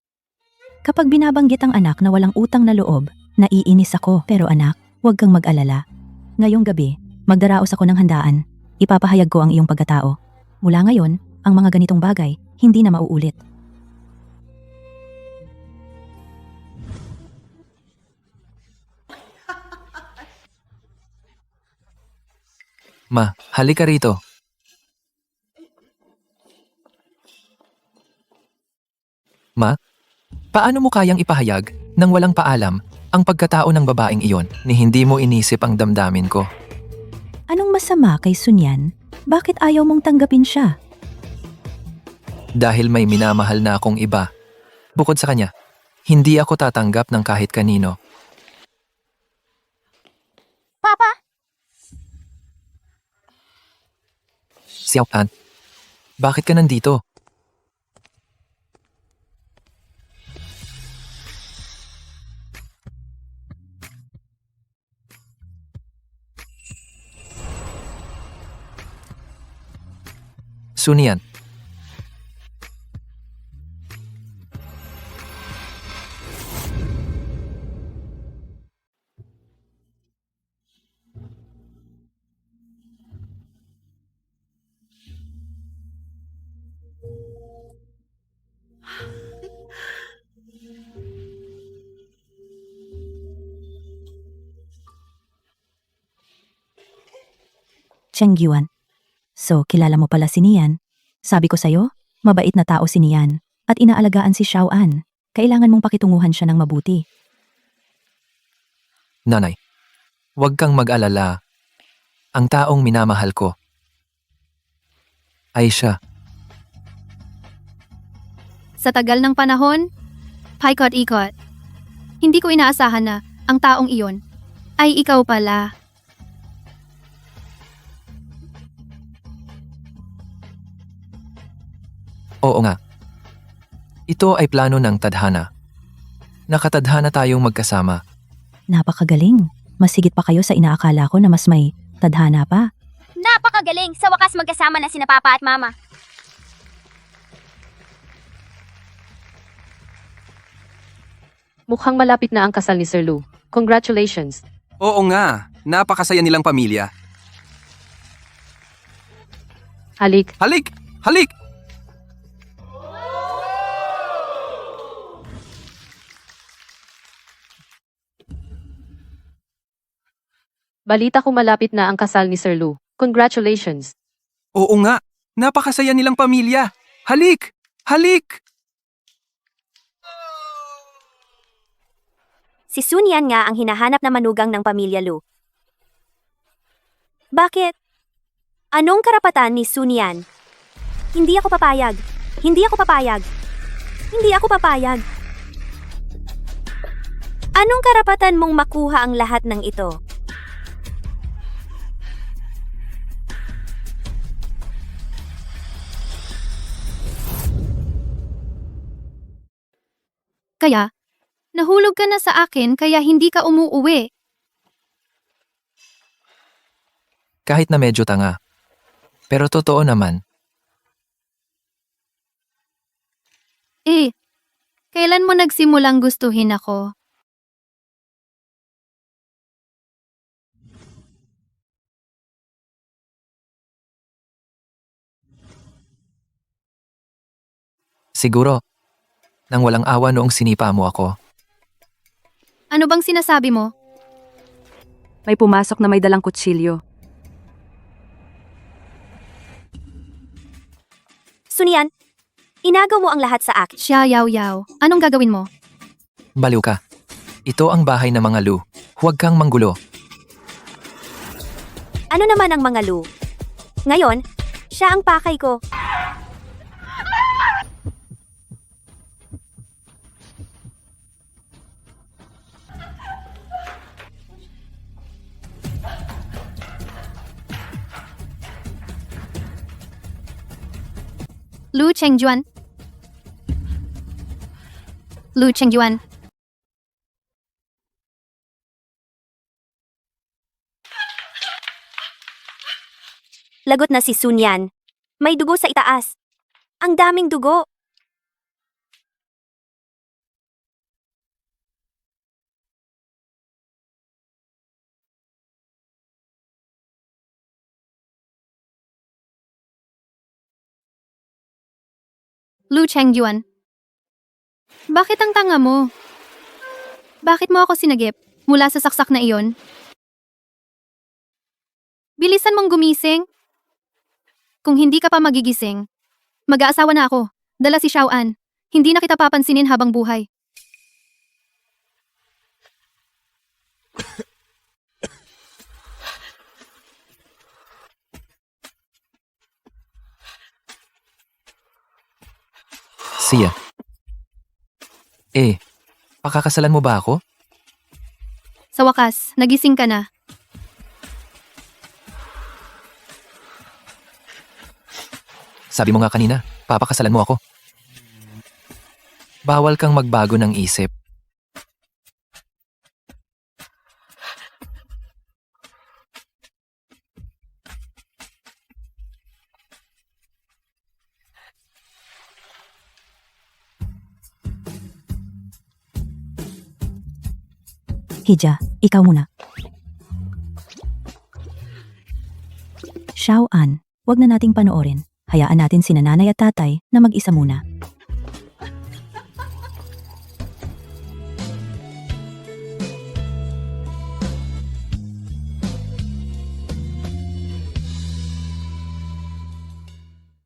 Kapag binabanggit ang anak na walang utang na loob, naiinis ako. Pero anak, huwag kang mag-alala. Ngayong gabi, magdaraos ako ng handaan. Ipapahayag ko ang iyong pagkatao. Mula ngayon, ang mga ganitong bagay, hindi na mauulit. Ma, halika rito. Ma, paano mo kayang ipahayag nang walang paalam ang pagkatao ng babaeng iyon ni hindi mo inisip ang damdamin ko? Anong masama kay Sunyan? Bakit ayaw mong tanggapin siya? Dahil may minamahal na akong iba. Bukod sa kanya, hindi ako tatanggap ng kahit kanino. Papa, Xiaopan, bakit ka nandito? Sunian, Chengyuan. So, kilala mo pala si Nian? Sabi ko sa'yo, mabait na tao si Nian at inaalagaan si Xiaoan. Kailangan mong pakitunguhan siya ng mabuti. nanay, huwag kang mag-alala. Ang taong minamahal ko ay siya. Sa tagal ng panahon, paikot-ikot. Hindi ko inaasahan na ang taong iyon ay ikaw pala. Oo nga. Ito ay plano ng tadhana. Nakatadhana tayong magkasama. Napakagaling. Mas higit pa kayo sa inaakala ko na mas may tadhana pa. napakagaling! Sa wakas magkasama na sina Papa at Mama. Mukhang malapit na ang kasal ni Sir Lu. Congratulations. Oo nga, napakasaya nilang pamilya. Halik. Halik! Halik! Balita ko malapit na ang kasal ni Sir Lu. Congratulations. Oo nga, napakasaya nilang pamilya. Halik! Halik! Si Sunyan nga ang hinahanap na manugang ng pamilya Lu. Bakit? Anong karapatan ni Sunyan? Hindi ako papayag. Hindi ako papayag. Hindi ako papayag. Anong karapatan mong makuha ang lahat ng ito? Kaya, nahulog ka na sa akin kaya hindi ka umuuwi. Kahit na medyo tanga. Pero totoo naman. Kailan mo nagsimulang gustuhin ako? Siguro, nang walang awa noong sinipa mo ako. Ano bang sinasabi mo? May pumasok na may dalang kutsilyo. Sunyan, inagaw mo ang lahat sa akin. Siya, yaw. Anong gagawin mo? Baliw ka. Ito ang bahay ng mga Lu. Huwag kang manggulo. Ano naman ang mga Lu? Ngayon, siya ang pakay ko. Lu Chengjuan. Lu Chengjuan. Lagot na si Sunyan. May dugo sa itaas. Ang daming dugo. Lu Chengjuan. Bakit ang tanga mo? Bakit mo ako sinagip mula sa saksak na iyon? Bilisan mong gumising. Kung hindi ka pa magigising, mag-aasawa na ako. Dala si Xiaoan. Hindi na kita papansinin habang buhay. Siya. Pakakasalan mo ba ako? Sa wakas, nagising ka na. Sabi mo nga kanina, papakasalan mo ako. Bawal kang magbago ng isip. Hija, ikaw muna. Xiaoan, wag na nating panoorin. Hayaan natin sina nanay at tatay na mag-isa muna.